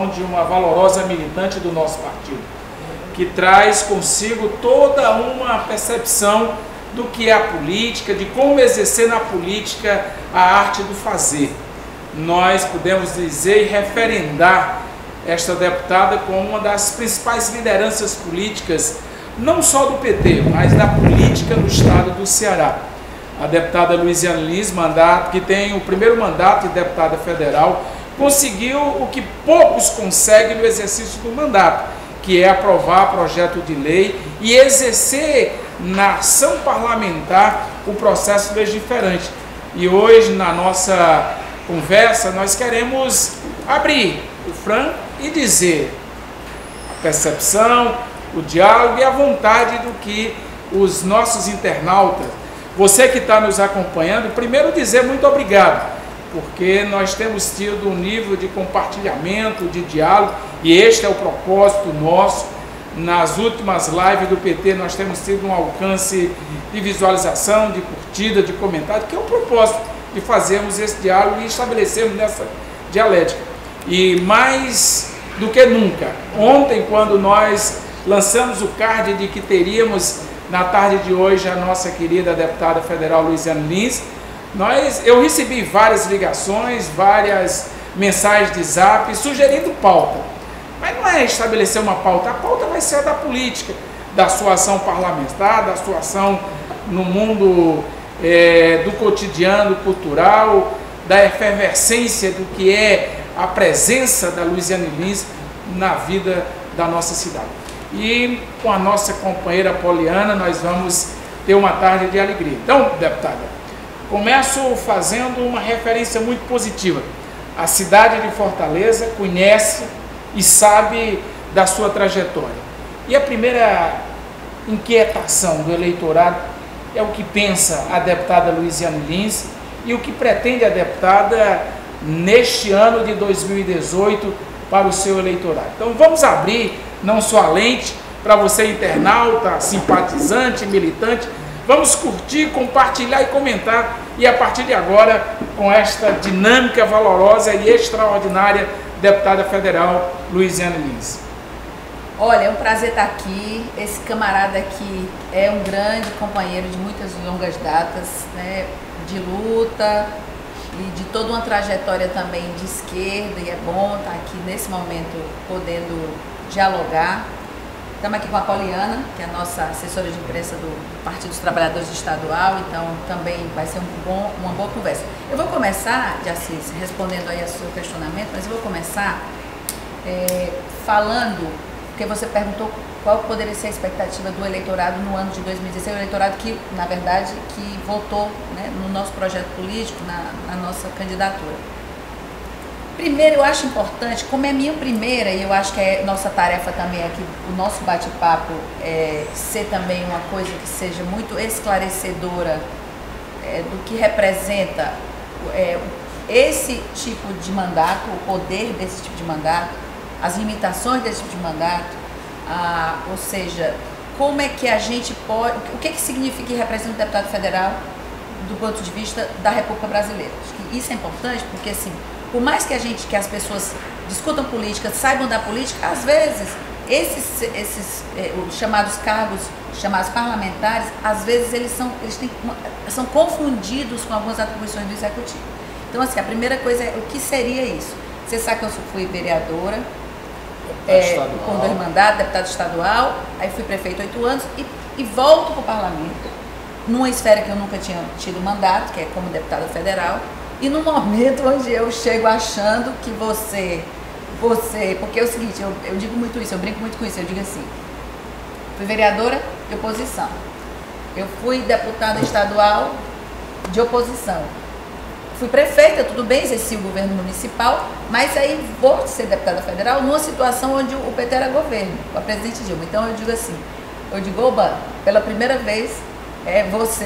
de uma valorosa militante do nosso partido, que traz consigo toda uma percepção do que é a política, de como exercer na política a arte do fazer. Nós podemos dizer e referendar esta deputada como uma das principais lideranças políticas, não só do PT, mas da política no estado do Ceará. A deputada Luiziane Lins, que tem o primeiro mandato de deputada federal, conseguiu o que poucos conseguem no exercício do mandato, que é aprovar projeto de lei e exercer na ação parlamentar o processo legiferante. E hoje, na nossa conversa, nós queremos abrir o franco e dizer a percepção, o diálogo e a vontade do que os nossos internautas, você que está nos acompanhando, primeiro dizer muito obrigado, porque nós temos tido um nível de compartilhamento, de diálogo, e este é o propósito nosso. Nas últimas lives do PT nós temos tido um alcance de visualização, de curtida, de comentário, que é o propósito de fazermos esse diálogo e estabelecermos nessa dialética. E mais do que nunca, ontem, quando nós lançamos o card de que teríamos na tarde de hoje a nossa querida deputada federal Luiziane Lins, eu recebi várias ligações, várias mensagens de zap sugerindo pauta. Mas não é estabelecer uma pauta, a pauta vai ser a da política, da sua ação parlamentar, da sua ação no mundo do cotidiano cultural, da efervescência do que é a presença da Luiziane Lins na vida da nossa cidade. E com a nossa companheira Poliana nós vamos ter uma tarde de alegria. Então, deputada, começo fazendo uma referência muito positiva. A cidade de Fortaleza conhece e sabe da sua trajetória. E a primeira inquietação do eleitorado é o que pensa a deputada Luiziane Lins e o que pretende a deputada neste ano de 2018 para o seu eleitorado. Então vamos abrir não só a lente para você internauta, simpatizante, militante. Vamos curtir, compartilhar e comentar. E a partir de agora, com esta dinâmica valorosa e extraordinária deputada federal Luiziane Lins. Olha, é um prazer estar aqui. Esse camarada aqui é um grande companheiro de muitas longas datas, né, de luta e de toda uma trajetória também de esquerda. E é bom estar aqui nesse momento podendo dialogar. Estamos aqui com a Poliana, que é a nossa assessora de imprensa do Partido dos Trabalhadores Estadual, então também vai ser uma boa conversa. Eu vou começar, de Assis, respondendo aí ao seu questionamento, mas eu vou começar falando, porque você perguntou qual poderia ser a expectativa do eleitorado no ano de 2016, o eleitorado que, na verdade, que votou, né, no nosso projeto político, na nossa candidatura. Primeiro, eu acho importante, como é minha primeira, e eu acho que é nossa tarefa também aqui, o nosso bate-papo ser também uma coisa que seja muito esclarecedora do que representa esse tipo de mandato, o poder desse tipo de mandato, as limitações desse tipo de mandato, ou seja, como é que a gente pode, o que significa que representa o deputado federal do ponto de vista da República Brasileira. Acho que isso é importante porque, assim, por mais que as pessoas discutam política, saibam da política, às vezes esses chamados cargos, chamados parlamentares, às vezes eles são confundidos com algumas atribuições do executivo. Então, assim, a primeira coisa é o que seria isso. Você sabe que eu fui vereadora, com 2 mandatos, deputada estadual, aí fui prefeito 8 anos e volto para o parlamento, numa esfera que eu nunca tinha tido mandato, que é como deputada federal. E no momento onde eu chego achando que você, porque é o seguinte, eu digo muito isso, eu brinco muito com isso, eu digo assim, fui vereadora de oposição, eu fui deputada estadual de oposição, fui prefeita, tudo bem, exerci o governo municipal, mas aí vou ser deputada federal numa situação onde o PT era governo, com a presidente Dilma. Então eu digo assim, oba, pela primeira vez,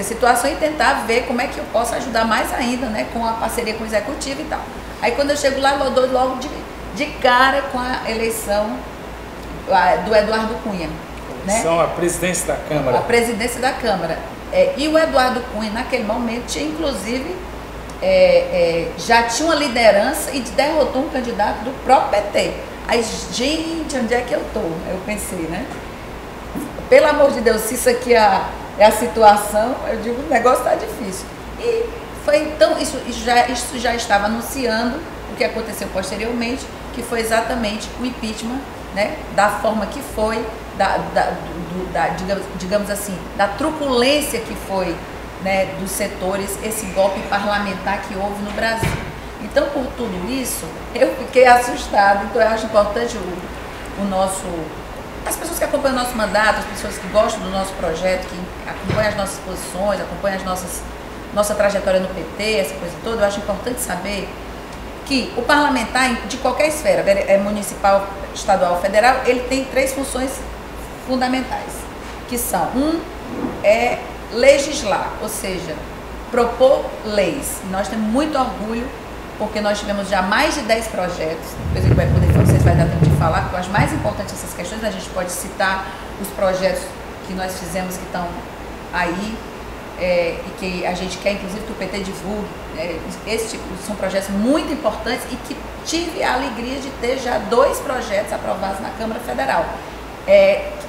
situação e tentar ver como é que eu posso ajudar mais ainda, né, com a parceria com o executivo e tal. Aí quando eu chego lá, eu dou logo de cara com a eleição do Eduardo Cunha. São a presidência da Câmara. A presidência da Câmara. E o Eduardo Cunha, naquele momento, tinha inclusive já tinha uma liderança e derrotou um candidato do próprio PT. Aí, gente, onde é que eu tô? Eu pensei, né? Pelo amor de Deus, se isso aqui é a situação, eu digo, o negócio tá difícil. E foi então, isso já estava anunciando o que aconteceu posteriormente, que foi exatamente o impeachment, né? Da forma que foi, digamos assim, da truculência que foi, né, dos setores, esse golpe parlamentar que houve no Brasil. Então, por tudo isso, eu fiquei assustada. Então, eu acho importante as pessoas que acompanham o nosso mandato, as pessoas que gostam do nosso projeto, que acompanham as nossas posições, acompanham nossa trajetória no PT, essa coisa toda, eu acho importante saber que o parlamentar, de qualquer esfera, municipal, estadual, federal, ele tem 3 funções fundamentais, que são, é legislar, ou seja, propor leis. E nós temos muito orgulho, porque nós tivemos já mais de 10 projetos, depois ele vai poder, vocês vai dar tempo de falar, porque eu acho mais importante essas questões, a gente pode citar os projetos que nós fizemos que estão aí, e que a gente quer, inclusive, que o PT divulgue. Esse tipo, são projetos muito importantes e que tive a alegria de ter já 2 projetos aprovados na Câmara Federal.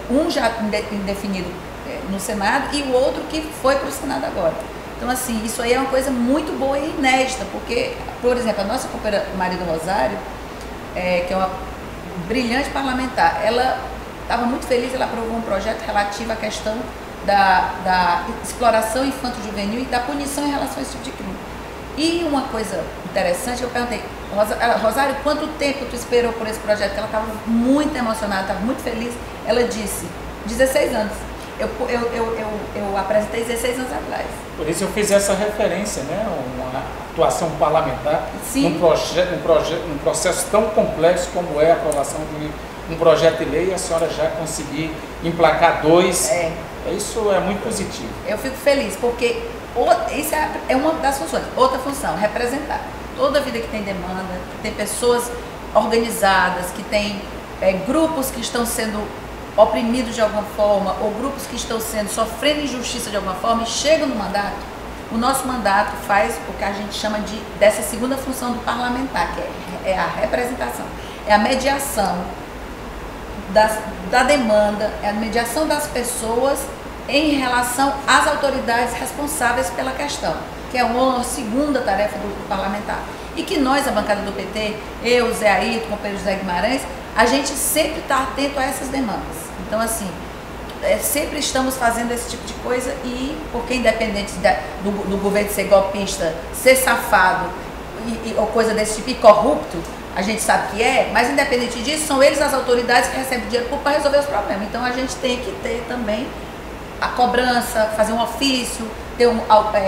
Um já indefinido no Senado e o outro que foi para o Senado agora. Então, assim, isso aí é uma coisa muito boa e inédita, porque, por exemplo, a nossa companheira Maria do Rosário, que é uma brilhante parlamentar, ela estava muito feliz, ela aprovou um projeto relativo à questão da exploração infanto-juvenil e da punição em relação a esse tipo de crime. E uma coisa interessante, eu perguntei, Rosário, quanto tempo tu esperou por esse projeto? Ela estava muito emocionada, estava muito feliz. Ela disse, 16 anos. Eu apresentei 16 anos atrás. Por isso eu fiz essa referência, né? Uma atuação parlamentar num processo tão complexo como é a aprovação de um projeto de lei, e a senhora já conseguir emplacar 2. Isso é muito positivo. Eu fico feliz, porque isso é uma das funções. Outra função, representar. Toda vida que tem demanda, que tem pessoas organizadas, que tem grupos que estão sendo oprimidos de alguma forma, ou grupos que estão sofrendo injustiça de alguma forma, e chegam no mandato, o nosso mandato faz o que a gente chama dessa segunda função do parlamentar, que é a representação, é a mediação da demanda, é a mediação das pessoas em relação às autoridades responsáveis pela questão, que é uma segunda tarefa do parlamentar. E que nós, a bancada do PT, eu, Zé Ayrton, o companheiro José Guimarães, a gente sempre está atento a essas demandas. Então, assim, sempre estamos fazendo esse tipo de coisa, e porque independente do governo ser golpista, ser safado ou coisa desse tipo, e corrupto, a gente sabe que mas independente disso, são eles as autoridades que recebem dinheiro para resolver os problemas. Então, a gente tem que ter também a cobrança, fazer um ofício, ter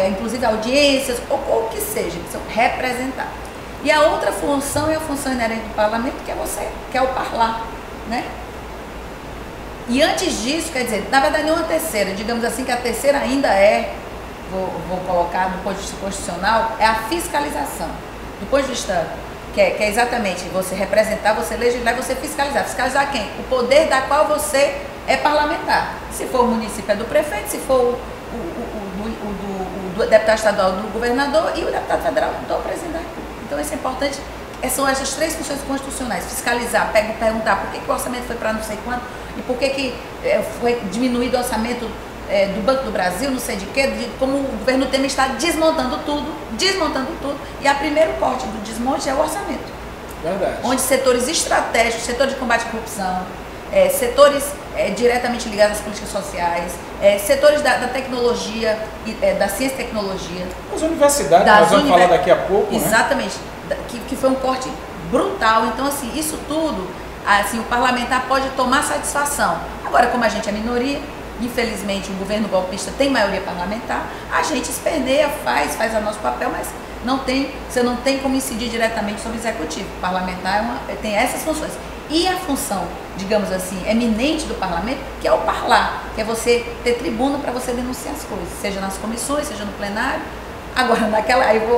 inclusive audiências, ou o que seja, que são representar. E a outra função é a função inerente do parlamento, que é o parlar, né? E antes disso, quer dizer, na verdade, não a terceira, digamos assim, que a terceira ainda vou colocar do ponto de vista constitucional, é a fiscalização. Do ponto de vista, que é exatamente você representar, você legislar e você fiscalizar. Fiscalizar quem? O poder da qual você é parlamentar. Se for o município é do prefeito, se for o deputado estadual do governador, e o deputado federal do presidente da República. Então, isso é importante. São essas 3 funções constitucionais: fiscalizar, perguntar por que o orçamento foi para não sei quanto, e por que foi diminuído o orçamento do Banco do Brasil, não sei de quê, como o governo Temer está desmontando tudo, e o primeiro corte do desmonte é o orçamento. Verdade. Onde setores estratégicos, setor de combate à corrupção, setores diretamente ligados às políticas sociais, setores da tecnologia, da ciência e tecnologia. As universidades, nós vamos falar daqui a pouco. Exatamente, né? Que foi um corte brutal. Então, assim, isso tudo, assim, o parlamentar pode tomar satisfação. Agora, como a gente é minoria, infelizmente o governo golpista tem maioria parlamentar, a gente esperneia, faz o nosso papel, mas você não tem como incidir diretamente sobre o executivo. O parlamentar tem essas funções. E a função, digamos assim, eminente do parlamento, que é o parlar, que é você ter tribuna para você denunciar as coisas, seja nas comissões, seja no plenário. Agora,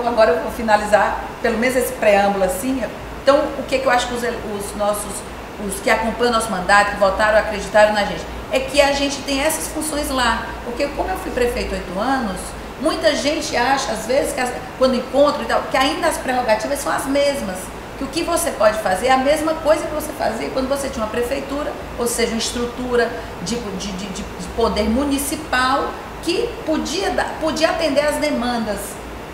agora eu vou finalizar, pelo menos esse preâmbulo assim. Então, o que eu acho que os que acompanham o nosso mandato, que votaram, acreditaram na gente, é que a gente tem essas funções lá. Porque como eu fui prefeito 8 anos, muita gente acha, às vezes, quando encontro e tal, que ainda as prerrogativas são as mesmas. que o que você pode fazer é a mesma coisa que você fazia quando você tinha uma prefeitura, ou seja, uma estrutura de poder municipal que podia atender às demandas,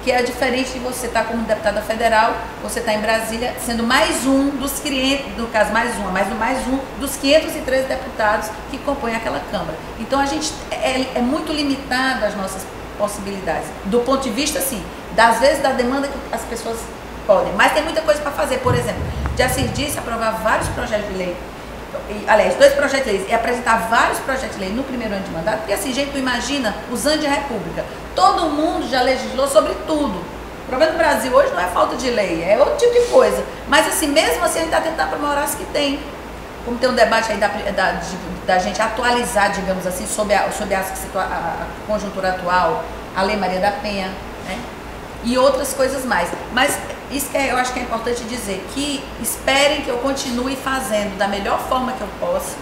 que é diferente de você estar como deputada federal, você está em Brasília, sendo mais um dos 500, no caso mais um dos 513 deputados que compõem aquela Câmara. Então a gente é muito limitado as nossas possibilidades, do ponto de vista, assim, das vezes da demanda que as pessoas podem, mas tem muita coisa para fazer. Por exemplo, Jacir disse aprovar vários projetos de lei, aliás, 2 projetos de lei, e apresentar vários projetos de lei no primeiro ano de mandato, porque assim, gente, tu imagina, os anos de república, todo mundo já legislou sobre tudo. O problema do Brasil hoje não é falta de lei, é outro tipo de coisa, mas assim, mesmo assim a gente está tentando aprimorar as que tem. Como tem um debate aí da gente atualizar, digamos assim, sobre a conjuntura atual, a Lei Maria da Penha, né? E outras coisas mais. Mas isso que eu acho que é importante dizer, que esperem que eu continue fazendo da melhor forma que eu posso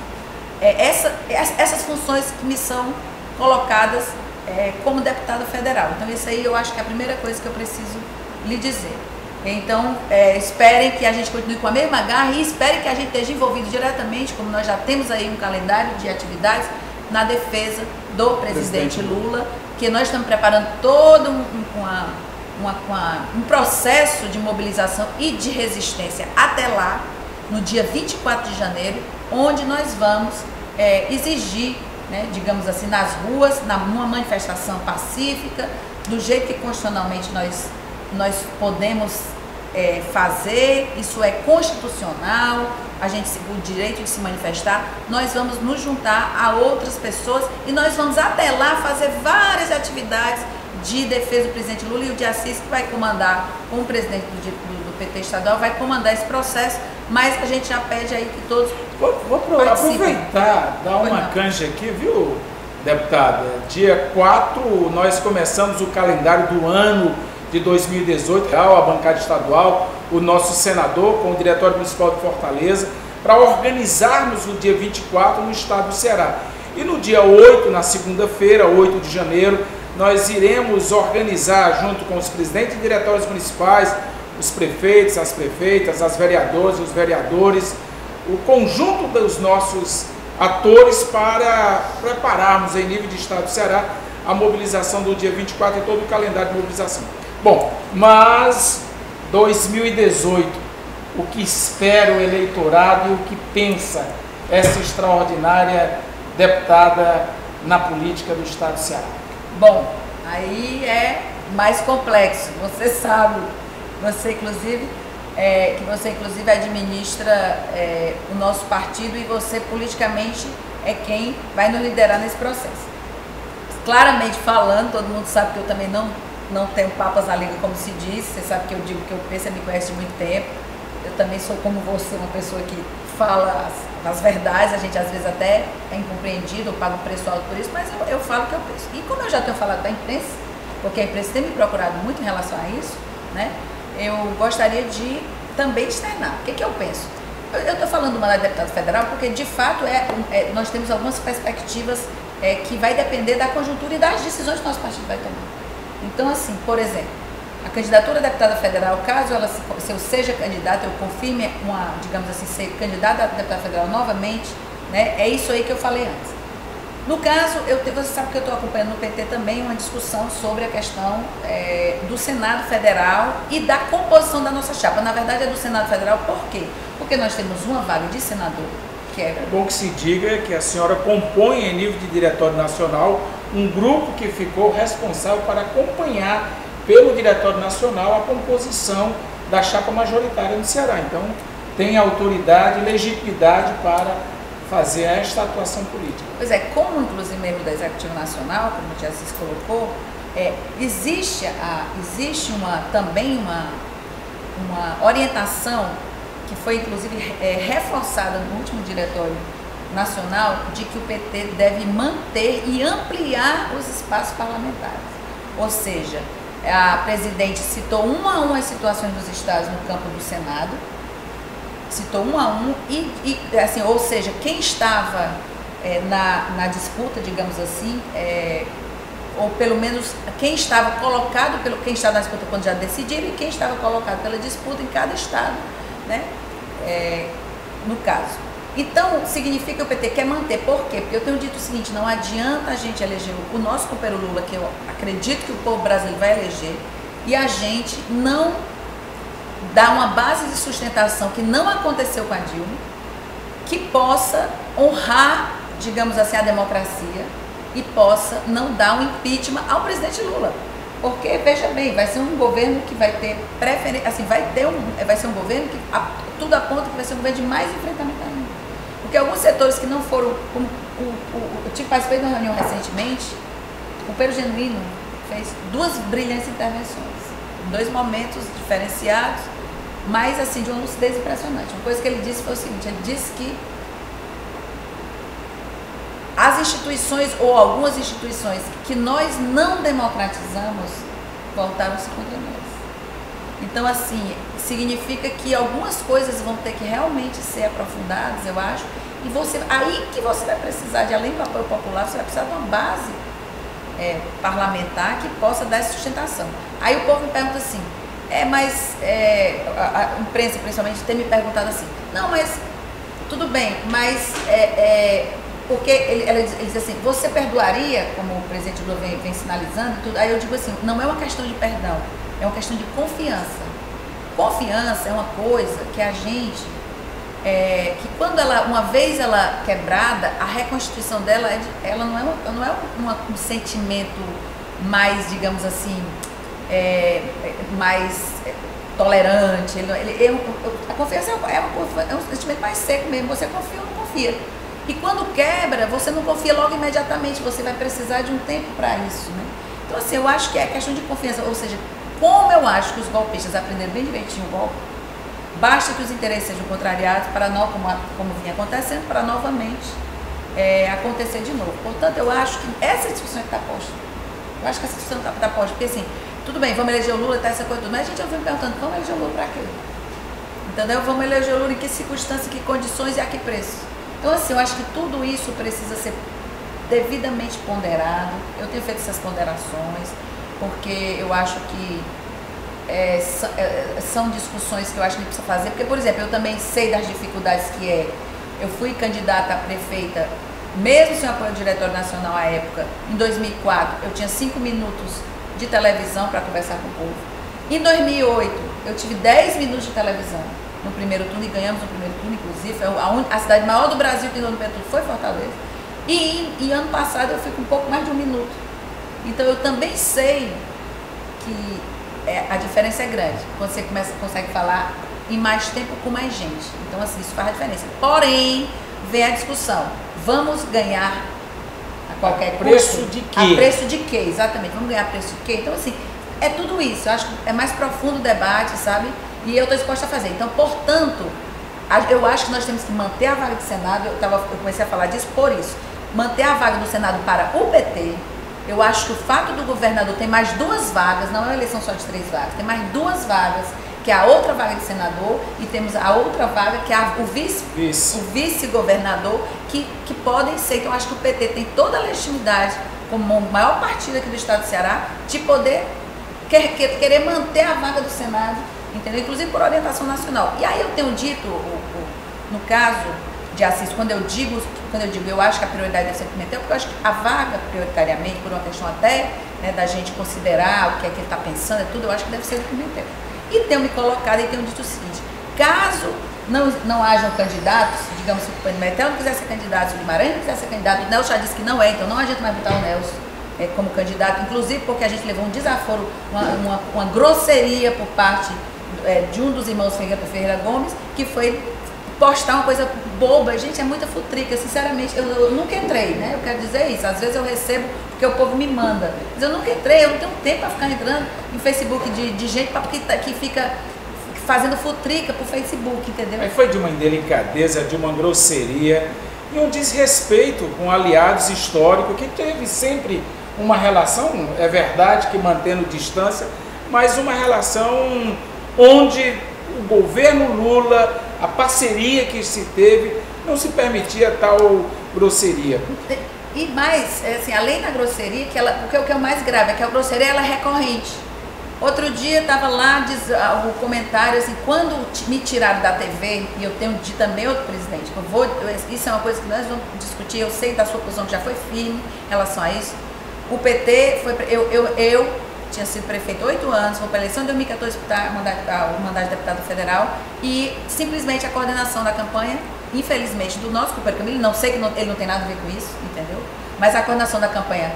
essas funções que me são colocadas como deputada federal. Então isso aí eu acho que é a primeira coisa que eu preciso lhe dizer. Então, esperem que a gente continue com a mesma garra e esperem que a gente esteja envolvido diretamente, como nós já temos aí um calendário de atividades, na defesa do presidente Lula, que nós estamos preparando todo um processo de mobilização e de resistência até lá, no dia 24 de janeiro, onde nós vamos exigir, né, digamos assim, nas ruas, numa manifestação pacífica, do jeito que constitucionalmente nós podemos fazer, isso é constitucional, o direito de se manifestar, nós vamos nos juntar a outras pessoas e nós vamos até lá fazer várias atividades de defesa do presidente Lula, e o Jacir, que vai comandar, como presidente do PT estadual, vai comandar esse processo, mas a gente já pede aí que todos Vou aproveitar, dar uma canja aqui, viu, deputada? Dia 4 nós começamos o calendário do ano de 2018, a bancada estadual, o nosso senador com o Diretório Municipal de Fortaleza, para organizarmos o dia 24 no estado do Ceará. E no dia 8, na segunda-feira, 8 de janeiro, nós iremos organizar, junto com os presidentes de diretórios municipais, os prefeitos, as prefeitas, as vereadoras e os vereadores, o conjunto dos nossos atores para prepararmos, em nível de estado do Ceará, a mobilização do dia 24 e todo o calendário de mobilização. Bom, mas 2018, o que espera o eleitorado e o que pensa essa extraordinária deputada na política do estado do Ceará? Bom, aí é mais complexo, você sabe, você inclusive administra o nosso partido e você politicamente é quem vai nos liderar nesse processo. Claramente falando, todo mundo sabe que eu também não tenho papas na língua, como se diz, você sabe que eu digo que eu penso, você me conhece de muito tempo, eu também sou como você, uma pessoa que fala as verdades, a gente às vezes até é incompreendido, eu pago um preço alto por isso, mas eu falo o que eu penso. E como eu já tenho falado da imprensa, porque a imprensa tem me procurado muito em relação a isso, né, eu gostaria de também externar. O que eu penso? Eu estou falando do mandato de deputado federal porque, de fato, nós temos algumas perspectivas que vai depender da conjuntura e das decisões que o nosso partido vai tomar. Então, assim, por exemplo, a candidatura a deputada federal, caso se eu seja candidata, eu confirme digamos assim, ser candidata a deputada federal novamente, né, é isso aí que eu falei antes. No caso, você sabe que eu estou acompanhando no PT também uma discussão sobre a questão do Senado Federal e da composição da nossa chapa. Na verdade, é do Senado Federal, por quê? Porque nós temos uma vaga de senador, que é bom que se diga que a senhora compõe, em nível de Diretório Nacional, um grupo que ficou responsável para acompanhar pelo Diretório Nacional a composição da chapa majoritária no Ceará. Então, tem autoridade e legitimidade para fazer esta atuação política. Pois é, como inclusive membro da Executivo Nacional, como o Jacir colocou, existe também uma orientação que foi inclusive reforçada no último Diretório Nacional, de que o PT deve manter e ampliar os espaços parlamentares. Ou seja, a presidente citou um a um as situações dos estados no campo do Senado, citou um a um assim, ou seja, quem estava na disputa, digamos assim, ou pelo menos quem estava colocado quem estava na disputa quando já decidiram e quem estava colocado pela disputa em cada estado, né? No caso. Então, significa que o PT quer manter. Por quê? Porque eu tenho dito o seguinte, não adianta a gente eleger o nosso companheiro Lula, que eu acredito que o povo brasileiro vai eleger, e a gente não dar uma base de sustentação que não aconteceu com a Dilma, que possa honrar, digamos assim, a democracia e possa não dar um impeachment ao presidente Lula. Porque, veja bem, vai ser um governo que vai ter preferência, assim, vai ser um governo que tudo aponta que vai ser um governo de mais enfrentamento ainda. Porque alguns setores que não foram, como eu participei de uma reunião recentemente, o Pedro Genuíno fez 2 brilhantes intervenções, em 2 momentos diferenciados, mas assim, de uma lucidez impressionante. Uma coisa que ele disse foi o seguinte, ele disse que as instituições, ou algumas instituições, que nós não democratizamos, voltaram-se contra nós. Então, assim, significa que algumas coisas vão ter que realmente ser aprofundadas, eu acho, e aí que você vai precisar de, além do apoio popular, você vai precisar de uma base parlamentar que possa dar essa sustentação. Aí o povo me pergunta assim, mas a imprensa principalmente tem me perguntado assim, não, mas tudo bem, mas porque ele diz assim, você perdoaria, como o presidente Lula vem sinalizando e tudo, aí eu digo assim, não é uma questão de perdão, é uma questão de confiança. Confiança é uma coisa que a gente, que quando uma vez ela quebrada, a reconstituição dela, ela não é um sentimento mais, digamos assim, mais tolerante. A confiança é um sentimento mais seco mesmo, você confia ou não confia. E quando quebra, você não confia logo imediatamente, você vai precisar de um tempo para isso, né? Então, assim, eu acho que é questão de confiança, ou seja, como eu acho que os golpistas aprenderam bem direitinho o golpe, basta que os interesses sejam contrariados, para não, como vinha acontecendo, para novamente acontecer de novo. Portanto, eu acho que essa discussão que está posta, eu acho que essa discussão está posta, porque assim, tudo bem, vamos eleger o Lula, tá essa coisa, mas a gente ouviu perguntando, vamos eleger o Lula para quê? Entendeu? Vamos eleger o Lula em que circunstâncias, que condições e a que preço? Então, assim, eu acho que tudo isso precisa ser devidamente ponderado. Eu tenho feito essas ponderações, porque eu acho que são discussões que eu acho que a gente precisa fazer. Porque, por exemplo, eu também sei das dificuldades que eu fui candidata a prefeita, mesmo sem apoio do Diretório Nacional à época, em 2004, eu tinha 5 minutos de televisão para conversar com o povo. Em 2008, eu tive 10 minutos de televisão no primeiro turno e ganhamos no primeiro turno, inclusive. A cidade maior do Brasil que ganhou no primeiro turno foi Fortaleza. E ano passado eu fui com um pouco mais de 1 minuto. Então eu também sei que a diferença é grande quando você consegue falar em mais tempo com mais gente. Então, assim, isso faz a diferença. Porém, vem a discussão. Vamos ganhar a qualquer preço de quê? A preço de quê? Exatamente. Vamos ganhar a preço de quê? Então, assim, é tudo isso. Eu acho que é mais profundo o debate, sabe? E eu estou disposta a fazer. Então, portanto, eu acho que nós temos que manter a vaga do Senado. Eu comecei a falar disso por isso. Manter a vaga do Senado para o PT. Eu acho que o fato do governador ter mais 2 vagas, não é uma eleição só de 3 vagas, tem mais 2 vagas, que é a outra vaga de senador, e temos a outra vaga, que é o vice-governador, que podem ser. Então, eu acho que o PT tem toda a legitimidade, como o maior partido aqui do estado do Ceará, de poder querer manter a vaga do Senado, entendeu? Inclusive por orientação nacional. E aí eu tenho dito, no caso de Assis, quando eu digo eu acho que a prioridade deve ser Pimentel, porque eu acho que a vaga, prioritariamente, por uma questão até da gente considerar o que é que ele está pensando, tudo, eu acho que deve ser do Pimentel. E tenho me colocado e tenho dito o seguinte, caso não hajam candidatos, digamos, se o Pimentel não quiser ser candidato, se o Guimarães não quiser ser candidato, o Nelson já disse que não então não adianta mais botar o Nelson como candidato, inclusive porque a gente levou um desaforo, uma grosseria por parte de um dos irmãos Ferreira Gomes, que foi postar uma coisa boba. Gente, é muita futrica, sinceramente. Eu nunca entrei, né? Eu quero dizer isso. Às vezes eu recebo porque o povo me manda. Mas eu nunca entrei, eu não tenho tempo para ficar entrando em Facebook de gente que fica fazendo futrica pro Facebook, entendeu? Aí foi de uma indelicadeza, de uma grosseria e um desrespeito com aliados históricos que teve sempre uma relação, é verdade que mantendo distância, mas uma relação onde o governo Lula, a parceria que se teve, não se permitia tal grosseria. E mais, assim, além da grosseria, porque o que é o mais grave é que a grosseria ela é recorrente. Outro dia estava lá o comentário assim, quando me tiraram da TV, e eu tenho dito também outro presidente, isso é uma coisa que nós vamos discutir, eu sei da sua posição que já foi firme em relação a isso. O PT, eu tinha sido prefeito 8 anos, vou para a eleição de 2014 para o mandato de deputado federal, e simplesmente a coordenação da campanha, infelizmente, do nosso companheiro Camilo, não sei que ele não tem nada a ver com isso, entendeu? Mas a coordenação da campanha,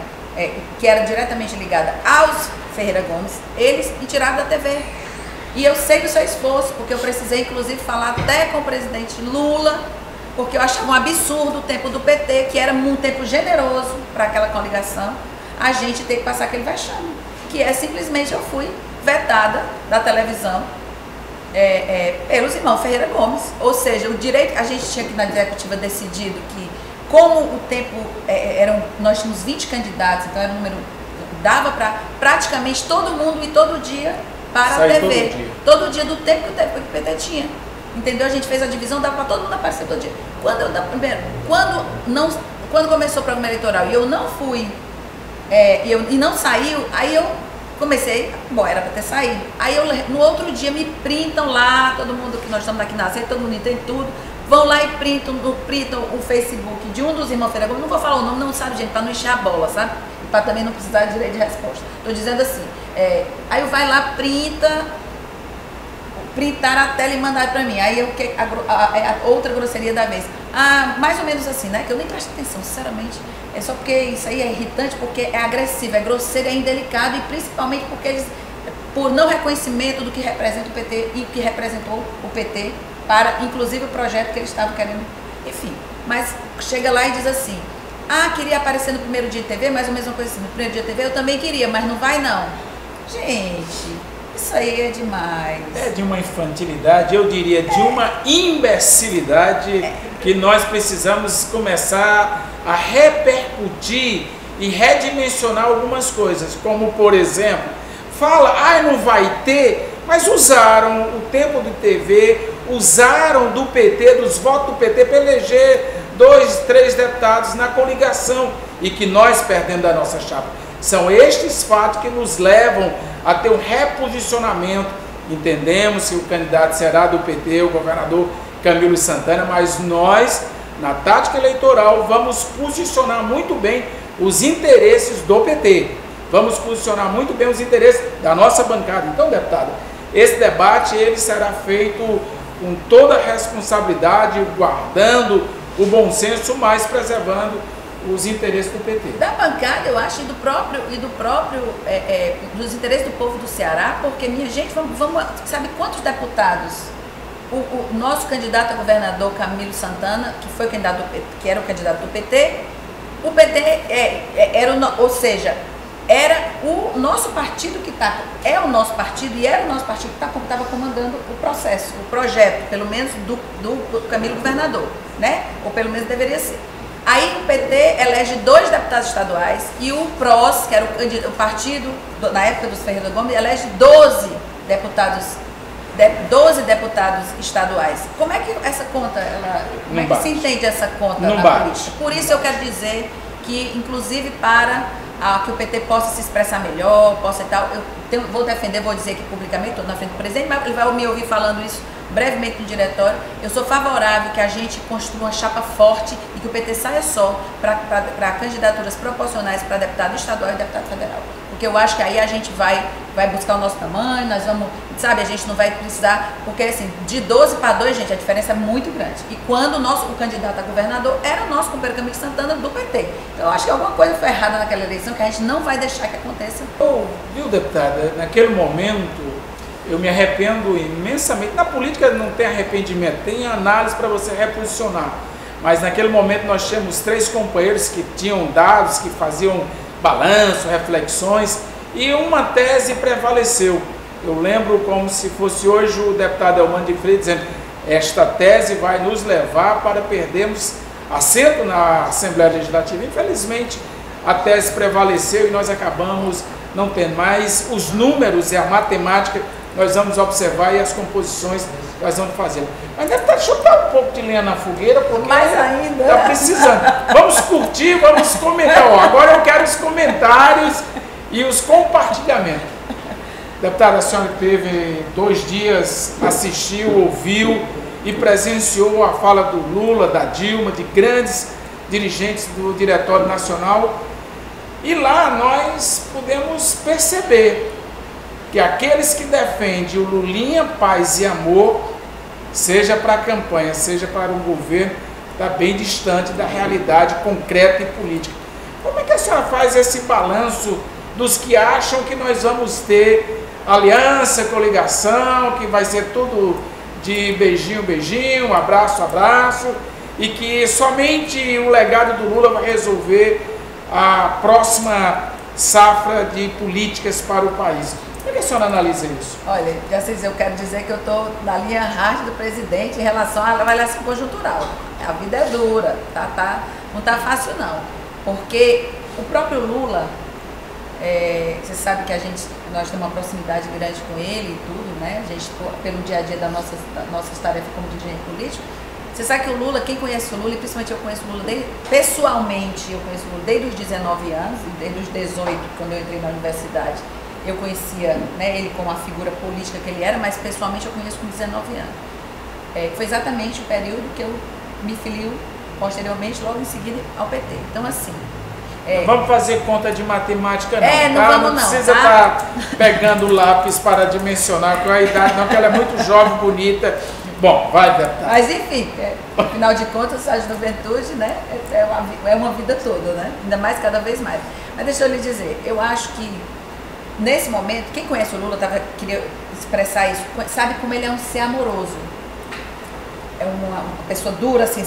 que era diretamente ligada aos Ferreira Gomes, eles me tiraram da TV. E eu sei do seu esforço, porque eu precisei inclusive falar até com o presidente Lula, porque eu achava um absurdo o tempo do PT, que era um tempo generoso para aquela coligação, a gente ter que passar aquele vexame, que é simplesmente eu fui vetada da televisão pelos irmãos Ferreira Gomes. Ou seja, o direito, a gente tinha que na executiva decidido que, como o tempo, nós tínhamos 20 candidatos, então era um número, dava para praticamente todo mundo ir todo dia para a TV. Todo dia do tempo que o PT tinha. Entendeu? A gente fez a divisão, dava para todo mundo aparecer todo dia. Quando começou o programa eleitoral e eu não fui, e não saiu, aí eu comecei, bom, era para ter saído. Aí no outro dia me printam lá, todo mundo que nós estamos aqui na sede, todo mundo tem tudo, vão lá e printam o Facebook de um dos irmãos Ferreira Gomes, não vou falar o nome, não sabe, gente, para não encher a bola, sabe? E para também não precisar de direito de resposta. Estou dizendo assim, aí vai lá, printar a tela e mandar para mim. Aí a outra grosseria da vez. Mais ou menos assim, né? Que eu nem presto atenção, sinceramente. É só porque isso aí é irritante, porque é agressivo, é grosseiro, é indelicado, e principalmente porque eles, por não reconhecimento do que representa o PT e o que representou o PT, para inclusive o projeto que eles estavam querendo, enfim. Mas chega lá e diz assim, queria aparecer no primeiro dia de TV, mais ou menos uma coisa assim, no primeiro dia de TV eu também queria, mas não vai não. Gente, isso aí é demais. É de uma infantilidade, eu diria de uma imbecilidade, que nós precisamos começar a repercutir e redimensionar algumas coisas, como por exemplo, fala, não vai ter, mas usaram o tempo de TV, usaram do PT, dos votos do PT para eleger 2, 3 deputados na coligação, e que nós perdemos da nossa chapa. São estes fatos que nos levam a ter um reposicionamento. Entendemos que o candidato será do PT, o governador Camilo Santana, mas nós, na tática eleitoral, vamos posicionar muito bem os interesses do PT. Vamos posicionar muito bem os interesses da nossa bancada. Então, deputado, esse debate ele será feito com toda a responsabilidade, guardando o bom senso, mas preservando os interesses do PT. Da bancada, eu acho, dos interesses do povo do Ceará, porque, minha gente, vamos sabe quantos deputados o nosso candidato a governador, Camilo Santana, que foi candidato do PT, que era o candidato do PT, o PT era o nosso partido que é o nosso partido, e era o nosso partido que estava comandando o processo, o projeto, pelo menos do Camilo governador, né? Ou pelo menos deveria ser. Aí o PT elege 2 deputados estaduais e o PROS, que era o partido, na época dos Ferreira Gomes, elege 12 deputados estaduais. Como é que essa conta, como é que se entende essa conta na política? Por isso eu quero dizer que, inclusive para que o PT possa se expressar melhor, possa e tal, vou defender, vou dizer aqui publicamente, estou na frente do presidente, mas ele vai me ouvir falando isso brevemente no diretório. Eu sou favorável que a gente construa uma chapa forte e que o PT saia só para candidaturas proporcionais para deputado estadual e deputado federal. Porque eu acho que aí a gente vai buscar o nosso tamanho, nós vamos, sabe, a gente não vai precisar, porque assim, de 12 para 2, gente, a diferença é muito grande. E quando o candidato a governador era o nosso companheiro Camilo Santana do PT. Então eu acho que alguma coisa foi errada naquela eleição que a gente não vai deixar que aconteça. Viu, deputada, naquele momento eu me arrependo imensamente. Na política não tem arrependimento, tem análise para você reposicionar. Mas naquele momento nós tínhamos 3 companheiros que tinham dados, que faziam balanço, reflexões, e uma tese prevaleceu. Eu lembro como se fosse hoje o deputado Elmano de Freitas dizendo: esta tese vai nos levar para perdermos assento na Assembleia Legislativa. Infelizmente a tese prevaleceu e nós acabamos não tendo mais os números e a matemática. Nós vamos observar e as composições nós vamos fazer. Mas deixa eu dar um pouco de lenha na fogueira, porque está precisando. Vamos curtir, vamos comentar. Agora eu quero os comentários e os compartilhamentos. Deputada, a senhora teve 2 dias, assistiu, ouviu e presenciou a fala do Lula, da Dilma, de grandes dirigentes do Diretório Nacional. E lá nós podemos perceber que aqueles que defendem o Lulinha, paz e amor, seja para a campanha, seja para o governo, está bem distante da realidade concreta e política. Como é que a senhora faz esse balanço dos que acham que nós vamos ter aliança, coligação, que vai ser tudo de beijinho, beijinho, abraço, abraço, e que somente o legado do Lula vai resolver a próxima safra de políticas para o país? Como é que a senhora analisa isso? Olha, eu quero dizer que eu estou na linha hard do presidente em relação à avaliação conjuntural. A vida é dura, não está fácil não, porque o próprio Lula, você sabe que nós temos uma proximidade grande com ele e tudo, né? A gente, pelo dia a dia das nossas tarefas como dirigente político, você sabe que o Lula, quem conhece o Lula, e principalmente eu conheço o Lula pessoalmente, eu conheço o Lula desde os 19 anos, e desde os 18, quando eu entrei na universidade, eu conhecia, né, ele como a figura política que ele era, mas pessoalmente eu conheço com 19 anos. Foi exatamente o período que eu me filio posteriormente, logo em seguida, ao PT. Então, assim... Não vamos fazer conta de matemática não, não tá? vamos Não precisa estar pegando lápis para dimensionar com a idade não, que ela é muito jovem, bonita. Bom, vai, deputada. Mas enfim, afinal de contas, a juventude, né, é uma vida toda, né? Ainda mais, cada vez mais. Mas deixa eu lhe dizer, eu acho que nesse momento, quem conhece o Lula, queria expressar isso, sabe como ele é um ser amoroso. É uma pessoa dura, assim,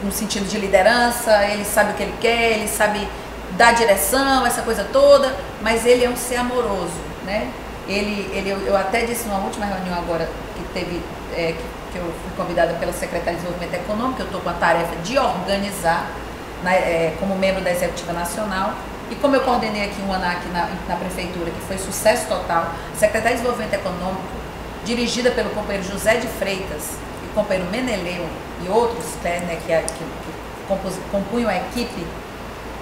no sentido de liderança, ele sabe o que ele quer, ele sabe dar direção, essa coisa toda, mas ele é um ser amoroso, né? Eu até disse numa última reunião agora, que teve, que eu fui convidada pela Secretaria de Desenvolvimento Econômico, eu estou com a tarefa de organizar, como membro da Executiva Nacional, e como eu coordenei aqui um ANAC na Prefeitura, que foi sucesso total, a Secretaria de Desenvolvimento Econômico, dirigida pelo companheiro José de Freitas, e companheiro Meneleu e outros, né, que compunham a equipe,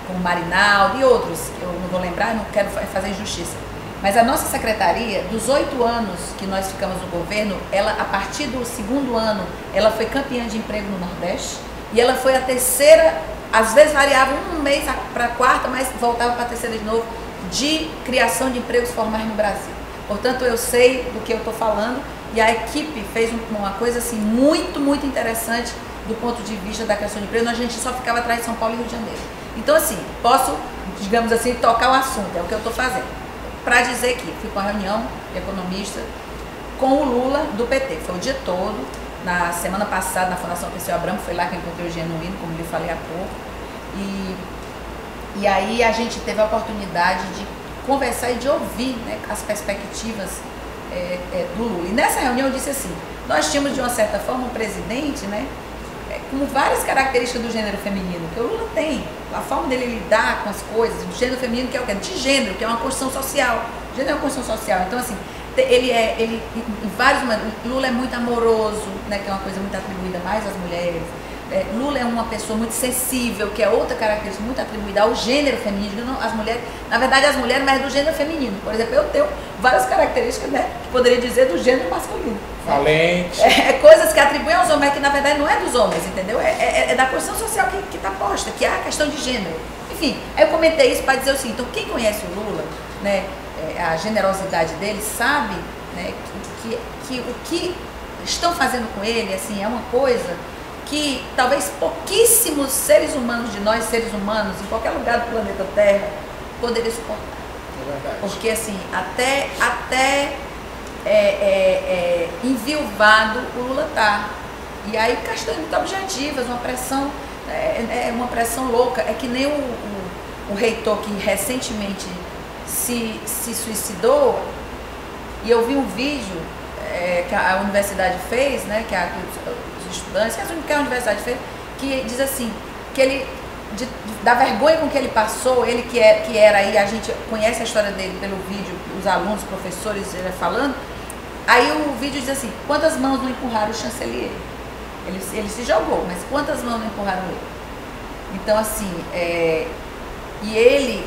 como Marinaldo e outros, que eu não vou lembrar, não quero fazer injustiça. Mas a nossa secretaria, dos 8 anos que nós ficamos no governo, ela, a partir do 2º ano, ela foi campeã de emprego no Nordeste, e ela foi a terceira, às vezes variava um mês para a quarta, mas voltava para a terceira de novo, de criação de empregos formais no Brasil. Portanto, eu sei do que eu estou falando, e a equipe fez uma coisa assim muito, muito interessante do ponto de vista da criação de emprego. A gente só ficava atrás de São Paulo e Rio de Janeiro. Então, assim, posso, digamos assim, tocar o assunto, é o que eu estou fazendo. Para dizer que fui para uma reunião de economista com o Lula do PT, foi o dia todo, na semana passada na Fundação Perseu Abramo, foi lá que eu encontrei o Genuíno, como lhe falei há pouco, e aí a gente teve a oportunidade de conversar e de ouvir, né, as perspectivas do Lula. E nessa reunião eu disse assim, nós tínhamos de uma certa forma um presidente, né, com várias características do gênero feminino, que o Lula tem, a forma dele lidar com as coisas, do gênero feminino, que é o quê? De gênero, que é uma construção social. O gênero é uma construção social. Então, assim, Lula é muito amoroso, né, que é uma coisa muito atribuída mais às mulheres. Lula é uma pessoa muito sensível, que é outra característica muito atribuída ao gênero feminino, não, as mulheres, na verdade as mulheres, mas do gênero feminino. Por exemplo, eu tenho várias características, né, que poderia dizer do gênero masculino. Valente. Coisas que atribuem aos homens, que na verdade não é dos homens, entendeu? É da construção social que está posta, que é a questão de gênero. Enfim, aí eu comentei isso para dizer o seguinte, então quem conhece o Lula, né, a generosidade dele, sabe, né, que o que estão fazendo com ele, assim, é uma coisa que talvez pouquíssimos seres humanos, de nós seres humanos, em qualquer lugar do planeta Terra, poderia suportar. É verdade. Porque assim, até enviuvado o Lula tá. E aí questões muito objetivas, uma pressão louca. É que nem o reitor que recentemente se suicidou, e eu vi um vídeo que a universidade fez, né, que os estudantes, que a universidade fez, que diz assim, que ele, da vergonha com que ele passou, ele que era aí, a gente conhece a história dele pelo vídeo, os alunos, os professores falando, aí o vídeo diz assim, quantas mãos não empurraram o chancelier? Ele se jogou, mas quantas mãos não empurraram ele? Então assim, e ele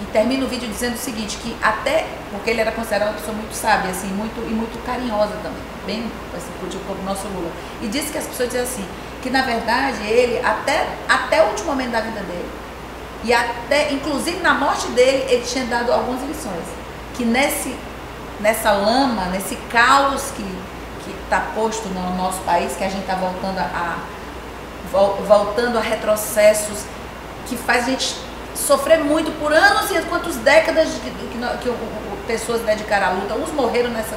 e termina o vídeo dizendo o seguinte, que até, porque ele era considerado uma pessoa muito sábia, assim, muito carinhosa também, bem, assim, como o nosso Lula. E disse que as pessoas diziam assim, que na verdade ele, até o último momento da vida dele, e até, inclusive na morte dele, ele tinha dado algumas lições. Que nessa lama, nesse caos que está posto no nosso país, que a gente está voltando a retrocessos, que faz a gente sofrer muito por anos e quantas décadas que pessoas dedicaram à luta. Uns morreram nessa...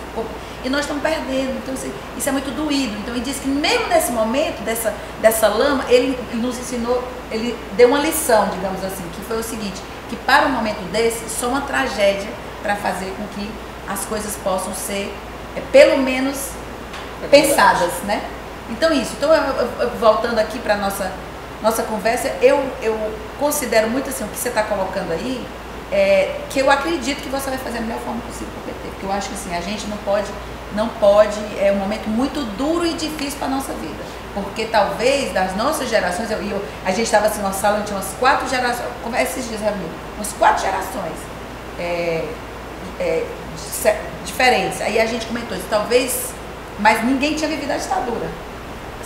E nós estamos perdendo. Então, isso é muito doído. Então, ele disse que mesmo nesse momento, dessa lama, ele nos ensinou, ele deu uma lição, digamos assim, que foi o seguinte, que para um momento desse, só uma tragédia para fazer com que as coisas possam ser, pelo menos, pensadas, né? Então, isso. Então, voltando aqui para a nossa conversa, eu considero muito assim, o que você está colocando aí, que eu acredito que você vai fazer a melhor forma possível para o PT, porque eu acho que assim, a gente não pode, é um momento muito duro e difícil para a nossa vida, porque talvez das nossas gerações, a gente estava assim, numa sala, tinha umas 4 gerações, como esses dias, umas 4 gerações diferentes, aí a gente comentou isso, talvez, mas ninguém tinha vivido a ditadura,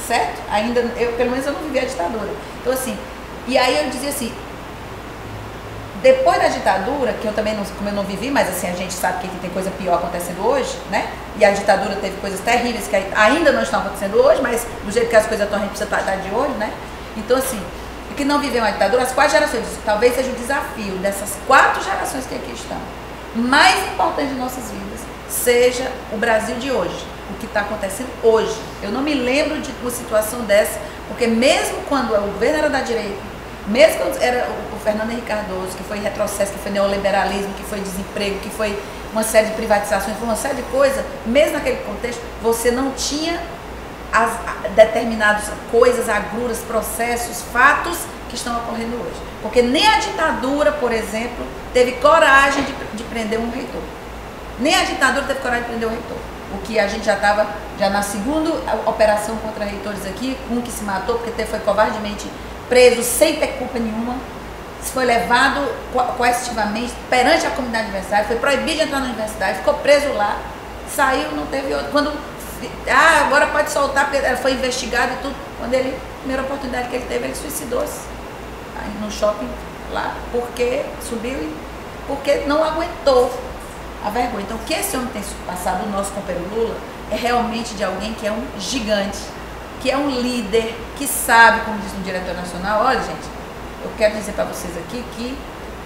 certo? Ainda, pelo menos eu não vivi a ditadura, então assim, e aí eu dizia assim, depois da ditadura, que eu também não, como eu não vivi, mas assim, a gente sabe que tem coisa pior acontecendo hoje, né? E a ditadura teve coisas terríveis que ainda não estão acontecendo hoje, mas do jeito que as coisas estão, a gente precisa estar de olho, né? Então assim, o que não viveu uma ditadura, as 4 gerações, talvez seja o desafio dessas 4 gerações que aqui estão, mais importante de nossas vidas, seja o Brasil de hoje, o que está acontecendo hoje. Eu não me lembro de uma situação dessa, porque mesmo quando o governo era da direita, mesmo quando era o Fernando Henrique Cardoso, que foi retrocesso, que foi neoliberalismo, que foi desemprego, que foi uma série de privatizações, foi uma série de coisas, mesmo naquele contexto, você não tinha determinadas coisas, agruras, processos, fatos que estão ocorrendo hoje. Porque nem a ditadura, por exemplo, teve coragem de prender um reitor. Nem a ditadura teve coragem de prender o reitor. O que a gente já estava, na segunda operação contra reitores aqui, um que se matou porque foi covardemente preso sem ter culpa nenhuma, foi levado coercitivamente perante a comunidade universitária, foi proibido de entrar na universidade, ficou preso lá, saiu, não teve outro. Quando, agora pode soltar, foi investigado e tudo. Quando ele, a primeira oportunidade que ele teve, ele suicidou-se no shopping lá, porque subiu e porque não aguentou a vergonha. Então, o que esse homem tem passado, o nosso companheiro Lula, é realmente de alguém que é um gigante, que é um líder, que sabe, como diz no diretor nacional, olha gente, eu quero dizer para vocês aqui que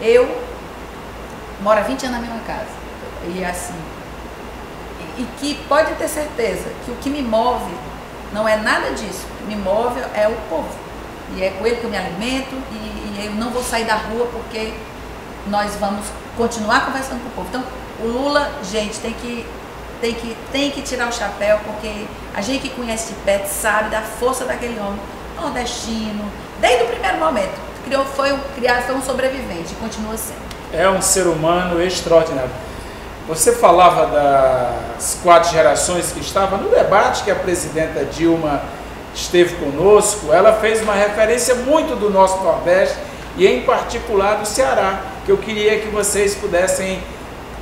eu moro há 20 anos na mesma casa, e assim, e que pode ter certeza que o que me move não é nada disso, o que me move é o povo, e é com ele que eu me alimento, e eu não vou sair da rua porque nós vamos continuar conversando com o povo. Então, o Lula, gente, tem que tirar o chapéu, porque a gente que conhece de perto sabe da força daquele homem nordestino, desde o primeiro momento. Foi um sobrevivente e continua sendo. É um ser humano extraordinário. Você falava das 4 gerações que estavam no debate que a presidenta Dilma esteve conosco. Ela fez uma referência muito do nosso Nordeste e em particular do Ceará, que eu queria que vocês pudessem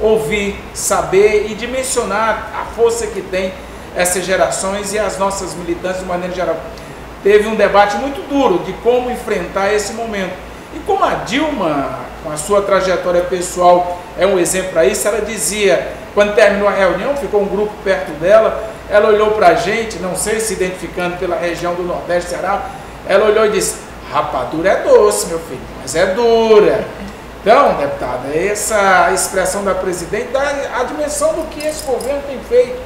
ouvir, saber e dimensionar a força que tem essas gerações e as nossas militantes de maneira geral. Teve um debate muito duro de como enfrentar esse momento. E como a Dilma, com a sua trajetória pessoal, é um exemplo para isso, ela dizia, quando terminou a reunião, ficou um grupo perto dela, ela olhou para a gente, não sei se identificando pela região do Nordeste, Ceará, ela olhou e disse, rapadura é doce, meu filho, mas é dura. Então, deputada, essa expressão da presidente dá a dimensão do que esse governo tem feito,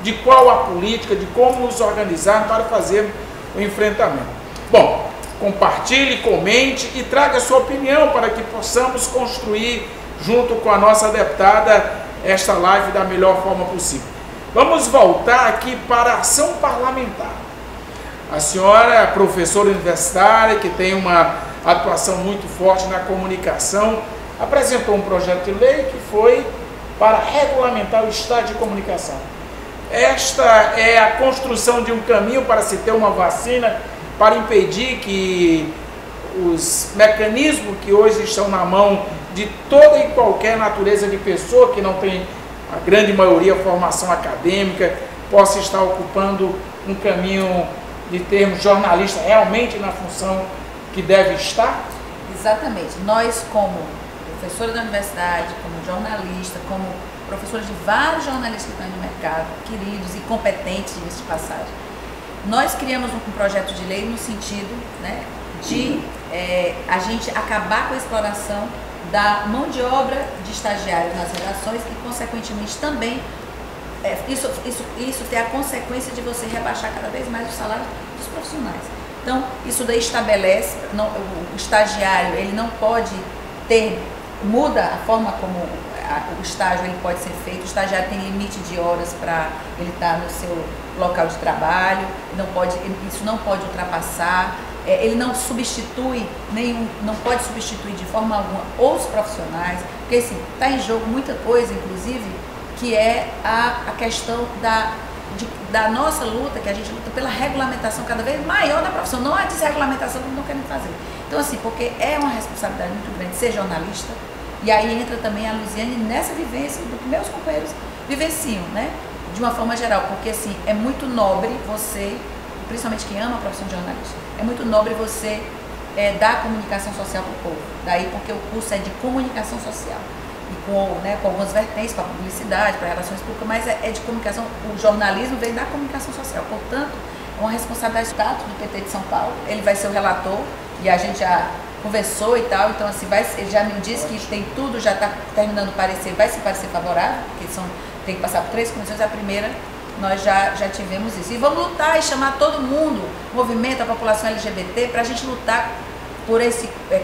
de qual a política, de como nos organizar para fazer o enfrentamento. Bom, compartilhe, comente e traga sua opinião para que possamos construir, junto com a nossa deputada, esta live da melhor forma possível. Vamos voltar aqui para a ação parlamentar. A senhora é professora universitária, que tem uma atuação muito forte na comunicação, apresentou um projeto de lei que foi para regulamentar o estado de comunicação. Esta é a construção de um caminho para se ter uma vacina para impedir que os mecanismos que hoje estão na mão de toda e qualquer natureza de pessoa que não tem, a grande maioria, formação acadêmica, possa estar ocupando um caminho de termos jornalista realmente na função que deve estar? Exatamente. Nós, como professora da universidade, como jornalista, como professores de vários jornalistas que estão no mercado, queridos e competentes, diga-se de passagem, nós criamos um projeto de lei no sentido, né, de a gente acabar com a exploração da mão de obra de estagiários nas redações e, consequentemente, também isso ter a consequência de você rebaixar cada vez mais o salário dos profissionais. Então, isso daí estabelece, o estagiário, ele não pode muda a forma como o estágio ele pode ser feito. O estagiário tem limite de horas para ele estar no seu local de trabalho, isso não pode ultrapassar. Ele não substitui não pode substituir de forma alguma os profissionais, porque assim, está em jogo muita coisa, inclusive, que é a questão da nossa luta, que a gente luta pela regulamentação cada vez maior da profissão, não a desregulamentação como não querem fazer. Então assim, porque é uma responsabilidade muito grande ser jornalista, e aí entra também a Luiziane nessa vivência do que meus companheiros vivenciam, né? De uma forma geral, porque assim, é muito nobre você, principalmente quem ama a profissão de jornalista, é muito nobre você dar comunicação social para o povo. Daí porque o curso é de comunicação social. E com algumas vertentes, para publicidade, para relações públicas, mas é de comunicação. O jornalismo vem da comunicação social. Portanto, é uma responsabilidade do PT de São Paulo. Ele vai ser o relator e a gente já conversou e tal. Então, assim, ele já me disse que tem tudo, já está terminando o parecer, vai ser parecer favorável, porque tem que passar por 3 comissões. A primeira, nós já tivemos isso. E vamos lutar e chamar todo mundo, o movimento, a população LGBT, para a gente lutar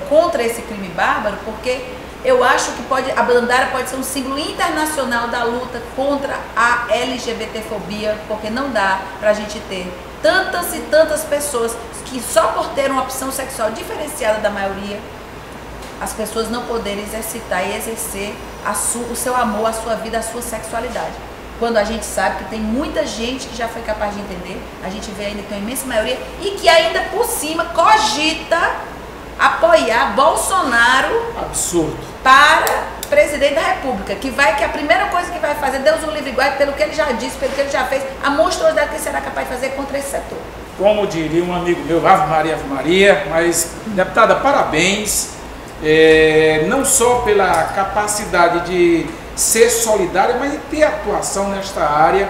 contra esse crime bárbaro, porque eu acho que a Dandara pode ser um símbolo internacional da luta contra a LGBTfobia, porque não dá para a gente ter tantas e tantas pessoas que só por ter uma opção sexual diferenciada da maioria, as pessoas não poderem exercitar e exercer o seu amor, a sua vida, a sua sexualidade. Quando a gente sabe que tem muita gente que já foi capaz de entender, a gente vê ainda que tem uma imensa maioria e que ainda por cima cogita apoiar Bolsonaro absurdo para presidente da República, que a primeira coisa que vai fazer, Deus o livre e guarde, pelo que ele já disse, pelo que ele já fez, a monstruosidade que ele será capaz de fazer contra esse setor. Como diria um amigo meu, Ave Maria, mas, deputada, parabéns, não só pela capacidade de ser solidária, mas de ter atuação nesta área.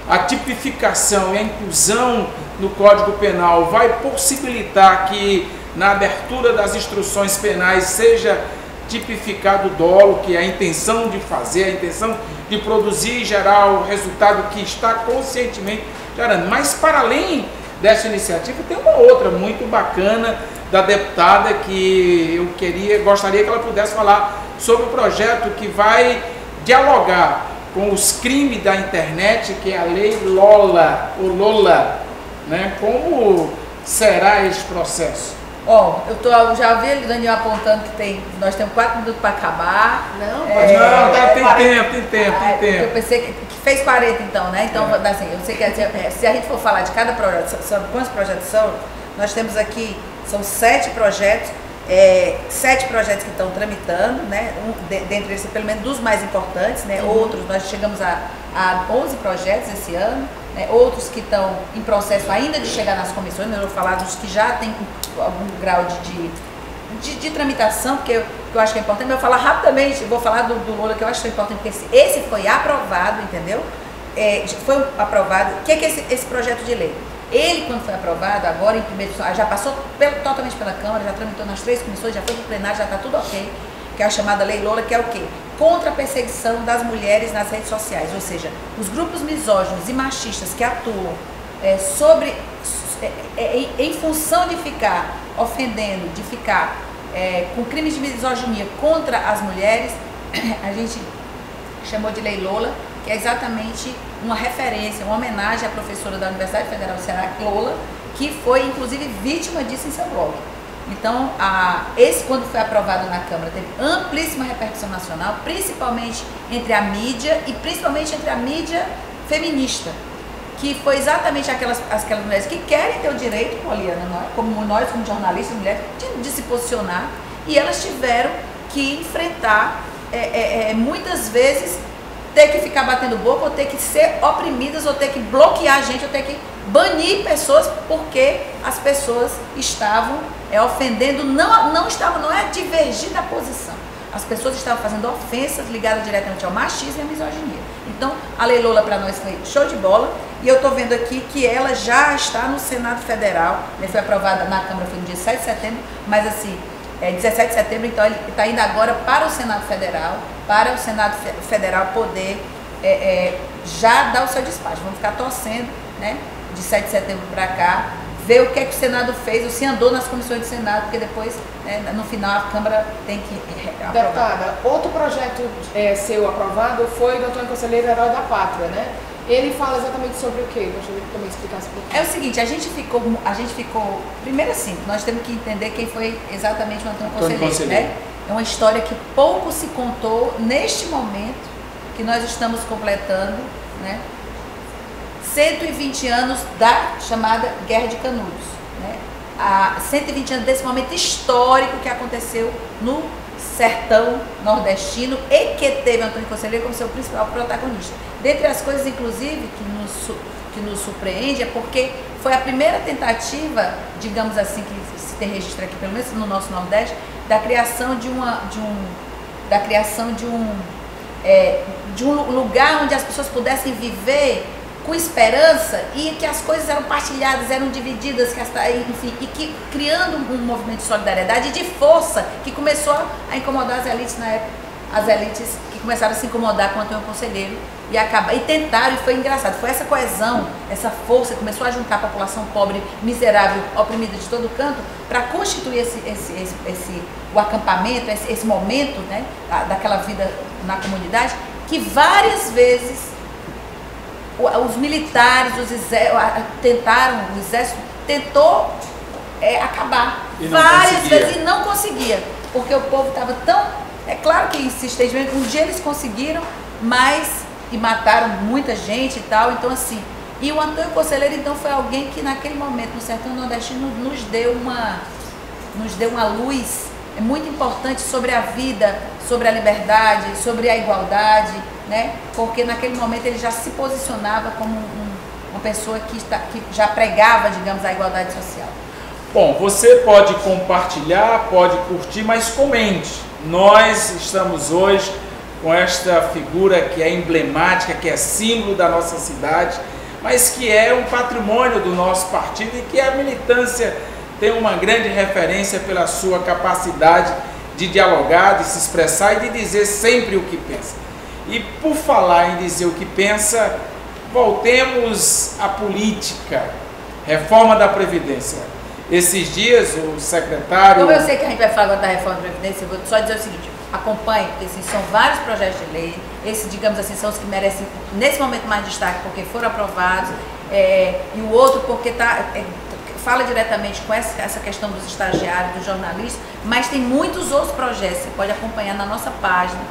A tipificação e a inclusão no Código Penal vai possibilitar que na abertura das instruções penais seja tipificado o dolo, que é a intenção de fazer, a intenção de produzir e gerar o resultado que está conscientemente gerando. Mas para além dessa iniciativa tem uma outra muito bacana da deputada que eu gostaria que ela pudesse falar sobre o projeto que vai dialogar com os crimes da internet, que é a Lei Lola, ou Lola, né? Como será esse processo? Eu já vi o Daniel apontando que nós temos 4 minutos para acabar. Tem tempo. Eu pensei que fez 40 então, né? Então, assim, eu sei que se a gente for falar de cada projeto, sobre quantos projetos são, nós temos aqui, são 7 projetos, 7 projetos que estão tramitando, né? Dentre eles, pelo menos dos mais importantes, né? Outros, nós chegamos a 11 projetos esse ano, né? Outros que estão em processo ainda de chegar nas comissões, eu vou falar dos que já têm algum grau de tramitação, porque eu acho que é importante, mas eu vou falar rapidamente, vou falar do Lula, que eu acho que é importante, porque esse foi aprovado, entendeu? Foi aprovado. O que é esse projeto de lei? Ele, quando foi aprovado, agora em primeiro, já passou totalmente pela Câmara, já tramitou nas 3 comissões, já foi para o plenário, já está tudo ok, que é a chamada Lei Lola, que é o quê? Contra a perseguição das mulheres nas redes sociais, ou seja, os grupos misóginos e machistas que atuam em função de ficar ofendendo, de ficar com crimes de misoginia contra as mulheres, a gente chamou de Lei Lola, que é exatamente uma referência, uma homenagem à professora da Universidade Federal do Ceará, Lola, que foi inclusive vítima disso em seu blog. Então, quando foi aprovado na Câmara, teve amplíssima repercussão nacional, principalmente entre a mídia e principalmente entre a mídia feminista, que foi exatamente aquelas mulheres que querem ter o direito, Poliana, como nós, como jornalistas, mulheres, de se posicionar, e elas tiveram que enfrentar, muitas vezes, ter que ficar batendo boca, ou ter que ser oprimidas, ou ter que bloquear a gente, ou ter que banir pessoas, porque as pessoas estavam ofendendo, não é divergir da posição. As pessoas estavam fazendo ofensas ligadas diretamente ao machismo e à misoginia. Então, a Lei Lola para nós foi show de bola, e eu estou vendo aqui que ela já está no Senado Federal, né, foi aprovada na Câmara, foi no dia 7 de setembro, mas assim, 17 de setembro, então ele está indo agora para o Senado Federal poder já dar o seu despacho. Vamos ficar torcendo, né, de 7 de setembro para cá, ver o que é que o Senado fez, ou se andou nas comissões do Senado, porque depois, né, no final, a Câmara tem que aprovar. Deputada, outro projeto seu aprovado foi do Antônio Conselheiro, Herói da Pátria, né? Ele fala exatamente sobre o quê? Gostaria que também explicasse um pouquinho. É o seguinte, a gente ficou, primeiro assim, nós temos que entender quem foi exatamente o Antônio Conselheiro, né? É uma história que pouco se contou neste momento que nós estamos completando, né, 120 anos da chamada Guerra de Canudos, né? 120 anos desse momento histórico que aconteceu no sertão nordestino e que teve Antônio Conselheiro como seu principal protagonista. Dentre as coisas, inclusive, que nos surpreende é porque foi a primeira tentativa, digamos assim, que se tem registro aqui, pelo menos no nosso Nordeste, da criação de um lugar onde as pessoas pudessem viver com esperança, e que as coisas eram partilhadas, eram divididas, enfim, e que criando um movimento de solidariedade e de força que começou a incomodar as elites na época, as elites que começaram a se incomodar com o Antônio Conselheiro e tentaram, e foi engraçado, foi essa coesão, essa força, começou a juntar a população pobre, miserável, oprimida de todo canto, para constituir o acampamento, esse momento, né, daquela vida na comunidade, que várias vezes os militares, o exército tentou acabar várias vezes e não conseguia, porque o povo estava tão... É claro que insistentemente, um dia eles conseguiram, e mataram muita gente e tal, então assim, e o Antônio Conselheiro então foi alguém que naquele momento no sertão nordestino nos deu uma luz muito importante sobre a vida, sobre a liberdade, sobre a igualdade, né? Porque naquele momento ele já se posicionava como uma pessoa que já pregava, digamos, a igualdade social. Bom, você pode compartilhar, pode curtir, mas comente. Nós estamos hoje com esta figura que é emblemática, que é símbolo da nossa cidade, mas que é um patrimônio do nosso partido e que a militância tem uma grande referência pela sua capacidade de dialogar, de se expressar e de dizer sempre o que pensa. E por falar em dizer o que pensa, voltemos à política, reforma da Previdência. Esses dias o secretário... Como eu sei que a gente vai falar agora da reforma da Previdência, eu vou só dizer o seguinte: acompanhe, porque assim, são vários projetos de lei, esses, digamos assim, são os que merecem nesse momento mais destaque, porque foram aprovados, e o outro porque fala diretamente com essa questão dos estagiários, dos jornalistas, mas tem muitos outros projetos, você pode acompanhar na nossa página.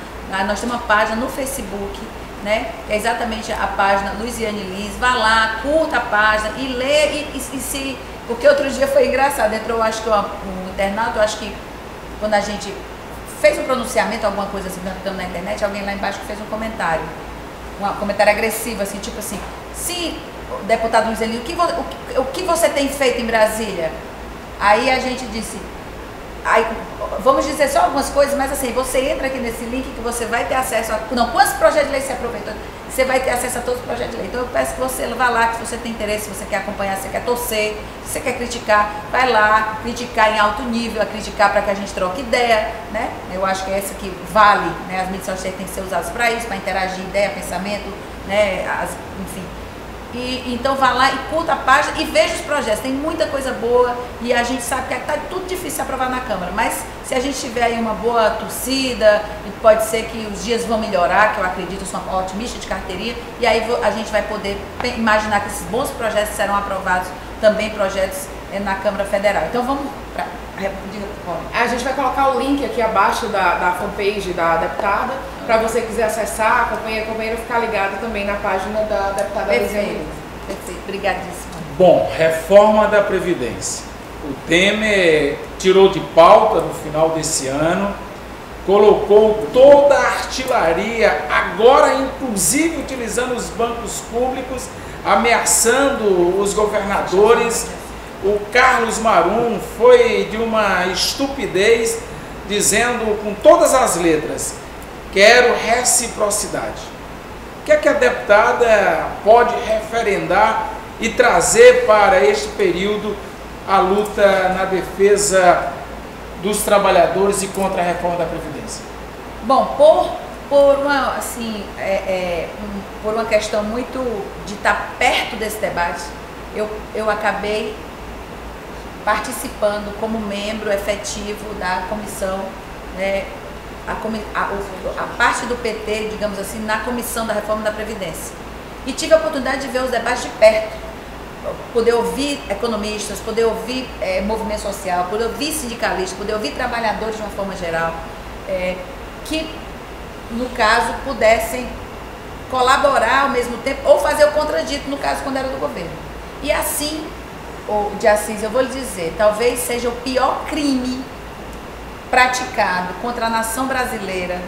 Nós temos uma página no Facebook, né, que é exatamente a página Luiziane Liz. Vá lá, curta a página e lê, porque outro dia foi engraçado, entrou, acho que um internauta, eu acho que quando a gente fez um pronunciamento, alguma coisa assim, na internet, alguém lá embaixo fez um comentário agressivo, assim, tipo assim: sim, deputado Luiz Eli, o que você tem feito em Brasília? Aí a gente disse, vamos dizer só algumas coisas, mas assim, você entra aqui nesse link que você vai ter acesso quantos projetos de lei você aproveitou? Você vai ter acesso a todos os projetos de lei. Então eu peço que você vá lá, que se você tem interesse, se você quer acompanhar, se você quer torcer, se você quer criticar, vai lá, criticar em alto nível, criticar para que a gente troque ideia, né? Eu acho que é essa que vale, né? As mídias sociais têm que ser usadas para isso, para interagir ideia, pensamento, né? Enfim. Então vá lá e curta a página e veja os projetos, tem muita coisa boa, e a gente sabe que está tudo difícil aprovar na Câmara, mas se a gente tiver aí uma boa torcida, pode ser que os dias vão melhorar, que eu acredito, eu sou uma otimista de carteirinha, e aí a gente vai poder imaginar que esses bons projetos serão aprovados, também projetos na Câmara Federal. Então vamos para... A gente vai colocar o link aqui abaixo da fanpage da deputada, para você quiser acessar, acompanhar, ficar ligado também na página da deputada Luiziane. Perfeito, obrigadíssima. Bom, reforma da Previdência. O Temer tirou de pauta no final desse ano colocou toda a artilharia, agora inclusive utilizando os bancos públicos, ameaçando os governadores. O Carlos Marum foi de uma estupidez, dizendo com todas as letras: quero reciprocidade. O que é que a deputada pode referendar e trazer para este período a luta na defesa dos trabalhadores e contra a reforma da Previdência? Bom, por uma questão muito de estar perto desse debate, eu acabei participando como membro efetivo da comissão, né, a parte do PT, digamos assim, na comissão da reforma da Previdência. E tive a oportunidade de ver os debates de perto, poder ouvir economistas, poder ouvir movimento social, poder ouvir sindicalistas, poder ouvir trabalhadores de uma forma geral, que, no caso, pudessem colaborar ao mesmo tempo ou fazer o contradito, no caso, quando era do governo. E assim, de Assis, eu vou lhe dizer, talvez seja o pior crime praticado contra a nação brasileira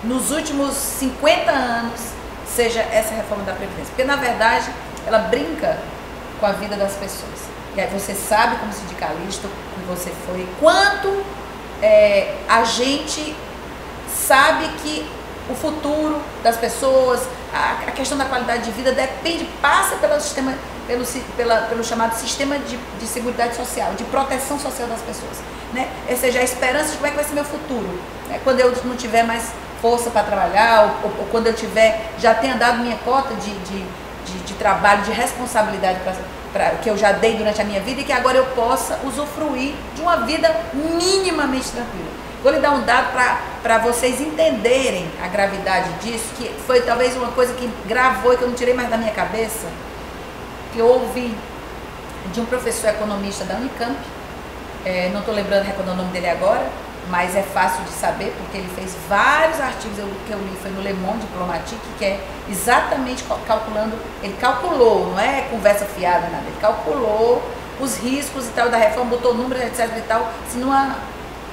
nos últimos 50 anos, seja essa reforma da Previdência. Porque, na verdade, ela brinca com a vida das pessoas. E aí você sabe, como sindicalista, como você foi, quanto a gente sabe que o futuro das pessoas, a questão da qualidade de vida passa pelo chamado sistema de seguridade social, de proteção social das pessoas, né? Ou seja, a esperança de como é que vai ser meu futuro, né? Quando eu não tiver mais força para trabalhar, ou quando eu já tenha dado minha cota de trabalho, de responsabilidade que eu já dei durante a minha vida e que agora eu possa usufruir de uma vida minimamente tranquila. Vou lhe dar um dado para vocês entenderem a gravidade disso, que foi talvez uma coisa que gravou e que eu não tirei mais da minha cabeça, que eu ouvi de um professor economista da Unicamp, não estou lembrando, recordando o nome dele agora, mas é fácil de saber, porque ele fez vários artigos, que eu li foi no Le Monde Diplomatique, que é exatamente calculando, ele calculou, não é conversa fiada, nada, ele calculou os riscos e tal da reforma, botou números, etc e tal, assim,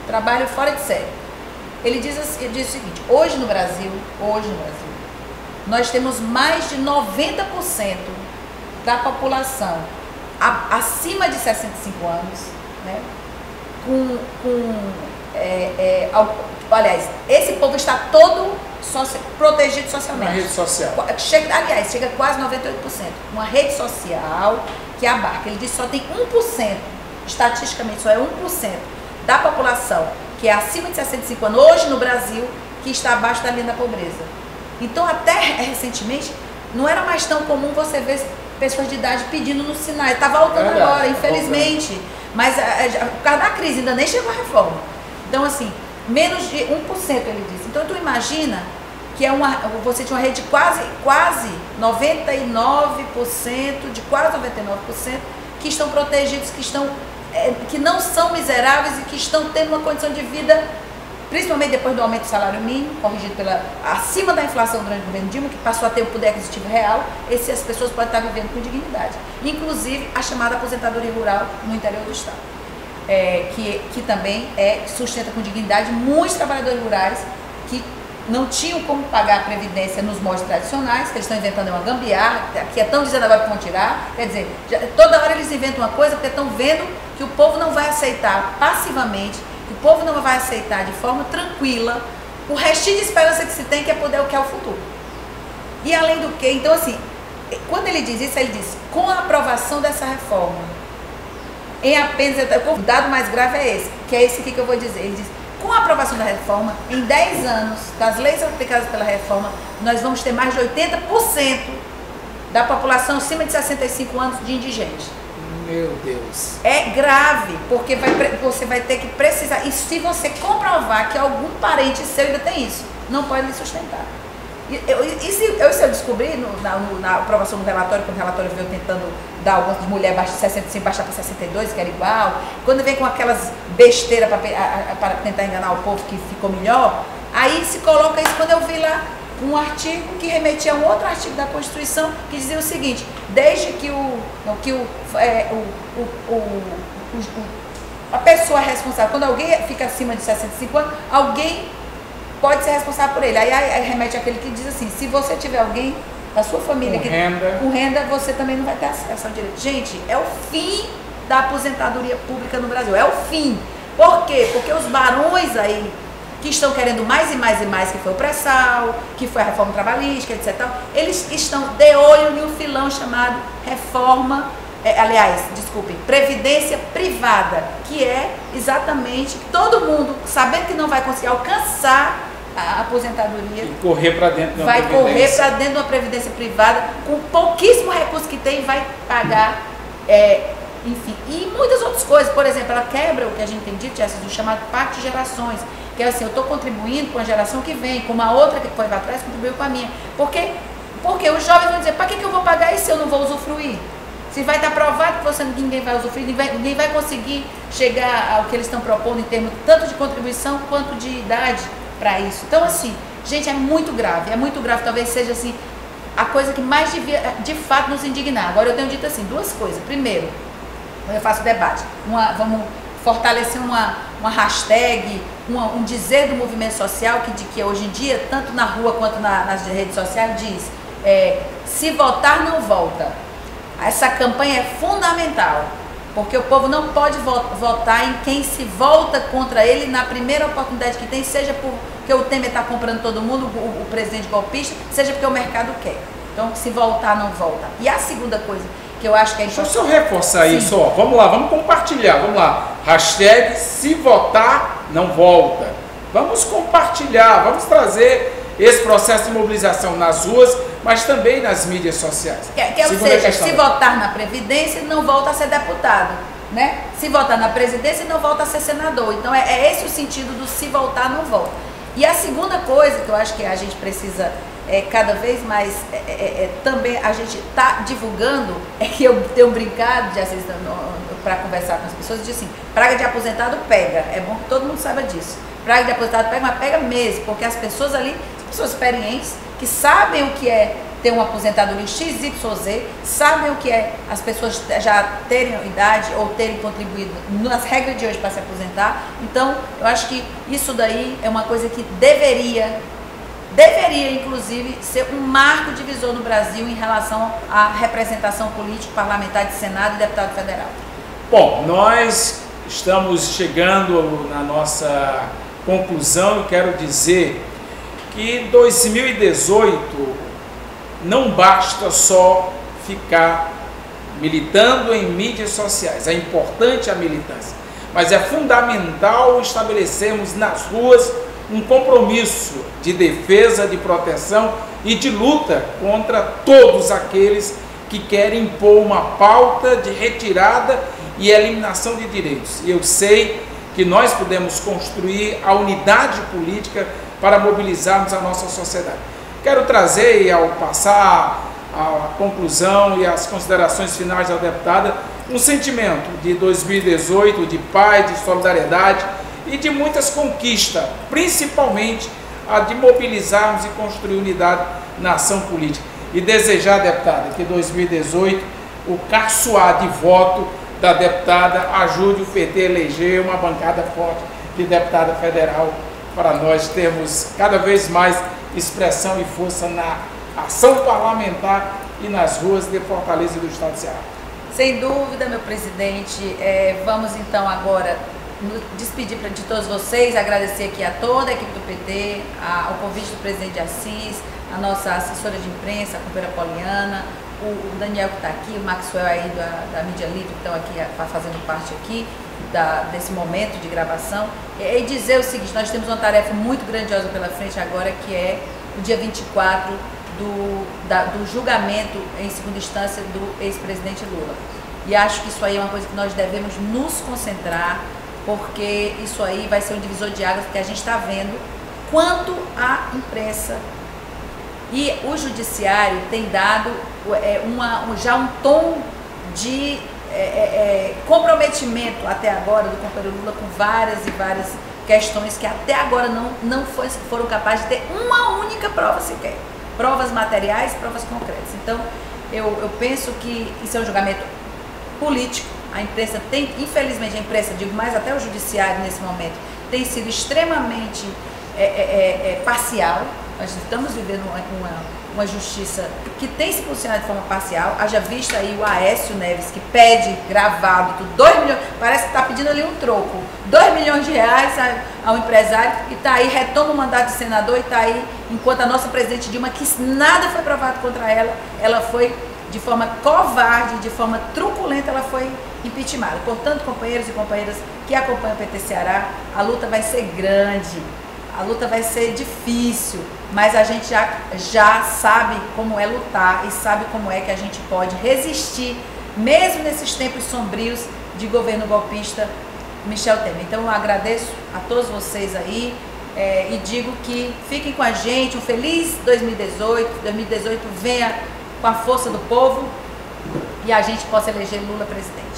trabalho fora de série. Ele diz o seguinte: hoje no Brasil, nós temos mais de 90% da população acima de 65 anos, né? Aliás, esse povo está todo protegido socialmente. Uma rede social. Chega a quase 98%. Uma rede social que abarca. Ele diz que só tem 1%, estatisticamente só é 1%. Da população que é acima de 65 anos, hoje no Brasil, que está abaixo da linha da pobreza. Então, até recentemente, não era mais tão comum você ver pessoas de idade pedindo no Sinai. Está voltando agora, infelizmente. Mas por causa da crise, ainda nem chegou a reforma. Então, assim, menos de 1%, ele disse. Então, tu imagina que você tinha uma rede de quase 99%, de quase 99%, que estão protegidos, que não são miseráveis e que estão tendo uma condição de vida, principalmente depois do aumento do salário mínimo, corrigido acima da inflação durante o governo Dilma, que passou a ter o poder aquisitivo real. As pessoas podem estar vivendo com dignidade. Inclusive a chamada aposentadoria rural no interior do estado, que também sustenta com dignidade muitos trabalhadores rurais que não tinham como pagar a previdência nos moldes tradicionais, que eles estão inventando uma gambiarra, que estão dizendo agora que vão tirar. Quer dizer, toda hora eles inventam uma coisa porque estão vendo que o povo não vai aceitar passivamente, que o povo não vai aceitar de forma tranquila o restinho de esperança que se tem, que é poder o que é o futuro. E além do que, então assim, quando ele diz isso, ele diz, com a aprovação dessa reforma, em apenas, o dado mais grave é esse, que é esse aqui que eu vou dizer, ele diz, com a aprovação da reforma, em 10 anos, das leis aplicadas pela reforma, nós vamos ter mais de 80% da população acima de 65 anos de indigente. Meu Deus. É grave, porque você vai ter que precisar, e se você comprovar que algum parente seu ainda tem isso, não pode lhe sustentar. Se eu descobrir na aprovação do relatório, quando o relatório veio tentando dar algumas de mulher abaixo de 65, baixar para 62, que era igual, quando vem com aquelas besteiras para tentar enganar o povo que ficou melhor, aí se coloca isso. Quando eu vi lá um artigo que remetia a um outro artigo da Constituição que dizia o seguinte: desde que a pessoa responsável, quando alguém fica acima de 65 anos, alguém pode ser responsável por ele. Aí remete àquele que diz assim, se você tiver alguém da sua família com renda, você também não vai ter acesso ao direito. Gente, é o fim da aposentadoria pública no Brasil, é o fim. Por quê? Porque os barões aí, que estão querendo mais e mais e mais, que foi o pré-sal, que foi a reforma trabalhista, etc. Eles estão de olho em um filão chamado Previdência Privada, que é exatamente todo mundo, sabendo que não vai conseguir alcançar a aposentadoria, e correr para dentro de uma vai correr para dentro de uma previdência privada, com pouquíssimo recurso que tem, vai pagar, enfim, e muitas outras coisas. Por exemplo, ela quebra o que a gente tem dito, do chamado pacto de gerações, que é assim, eu estou contribuindo com a geração que vem, com uma outra que foi para trás, contribuiu com a minha. Porque os jovens vão dizer, para que eu vou pagar isso se eu não vou usufruir? Se vai estar provado que ninguém vai usufruir, ninguém vai conseguir chegar ao que eles estão propondo em termos tanto de contribuição quanto de idade para isso. Então, assim, gente, é muito grave, talvez seja assim, a coisa que mais devia, de fato, nos indignar. Agora, eu tenho dito assim, duas coisas. Primeiro, quando eu faço debate, vamos fortalecer uma hashtag, um dizer do movimento social que hoje em dia, tanto na rua quanto nas redes sociais, diz, se votar não volta. Essa campanha é fundamental, porque o povo não pode votar em quem se volta contra ele na primeira oportunidade que tem, seja porque o Temer está comprando todo mundo, o presidente golpista, seja porque o mercado quer. Então, se voltar não volta. E a segunda coisa que eu acho que é importante... Deixa eu só reforçar isso, ó. Vamos lá, vamos compartilhar, vamos lá. Hashtag se votar não volta. Vamos compartilhar, vamos trazer esse processo de mobilização nas ruas, mas também nas mídias sociais. Ou seja, se votar na Previdência, não volta a ser deputado, né? Se votar na Presidência, não volta a ser senador. Então, é esse o sentido do se voltar, não volta. E a segunda coisa que eu acho que a gente precisa cada vez mais também a gente está divulgando, que eu tenho brincado de assistir para conversar com as pessoas, diz assim, praga de aposentado pega, é bom que todo mundo saiba disso. Praga de aposentado pega, mas pega mesmo, porque as pessoas ali, são pessoas experientes, que sabem o que é ter uma aposentadoria XYZ, sabem o que é as pessoas já terem idade ou terem contribuído nas regras de hoje para se aposentar. Então, eu acho que isso daí é uma coisa que deveria inclusive ser um marco divisor no Brasil em relação à representação política, parlamentar de Senado e deputado federal. Bom, nós estamos chegando na nossa conclusão e quero dizer que 2018 não basta só ficar militando em mídias sociais, é importante a militância, mas é fundamental estabelecermos nas ruas um compromisso de defesa, de proteção e de luta contra todos aqueles que querem impor uma pauta de retirada e eliminação de direitos. E eu sei que nós podemos construir a unidade política para mobilizarmos a nossa sociedade. Quero trazer, ao passar a conclusão e as considerações finais da deputada, um sentimento de 2018, de paz, de solidariedade e de muitas conquistas, principalmente a de mobilizarmos e construir unidade na ação política. E desejar, deputada, que 2018 o caçoar de voto da deputada ajude o PT a eleger uma bancada forte de deputada federal, para nós termos cada vez mais expressão e força na ação parlamentar e nas ruas de Fortaleza e do Estado de Ceará. Sem dúvida, meu presidente. Vamos então agora despedir de todos vocês, agradecer aqui a toda a equipe do PT, ao convite do presidente de Assis, a nossa assessora de imprensa, a companheira Poliana, o Daniel que está aqui, o Maxwell aí da Mídia Livre, que estão aqui fazendo parte aqui desse momento de gravação, e dizer o seguinte: nós temos uma tarefa muito grandiosa pela frente agora, que é o dia 24 do julgamento em segunda instância do ex-presidente Lula. E acho que isso aí é uma coisa que nós devemos nos concentrar, porque isso aí vai ser um divisor de águas, porque a gente está vendo quanto a imprensa e o judiciário tem dado já um tom de comprometimento até agora do companheiro Lula com várias e várias questões que até agora não foram capazes de ter uma única prova sequer. Provas materiais, provas concretas. Então, eu penso que isso é um julgamento político. A imprensa tem, infelizmente a imprensa, digo mais até o judiciário nesse momento, tem sido extremamente parcial. Nós estamos vivendo uma justiça que tem se posicionado de forma parcial. Haja visto aí o Aécio Neves, que pede gravado 2 milhões, parece que está pedindo ali um troco, 2 milhões de reais ao empresário, e está aí, retoma o mandato de senador e está aí, enquanto a nossa presidente Dilma, que nada foi provado contra ela, ela foi de forma covarde, de forma truculenta, ela foi impeachmentada. Portanto, companheiros e companheiras que acompanham o PT Ceará, a luta vai ser grande, a luta vai ser difícil, mas a gente já sabe como é lutar e sabe como é que a gente pode resistir, mesmo nesses tempos sombrios de governo golpista Michel Temer. Então eu agradeço a todos vocês aí e digo que fiquem com a gente, um feliz 2018, 2018 venha com a força do povo e a gente possa eleger Lula presidente.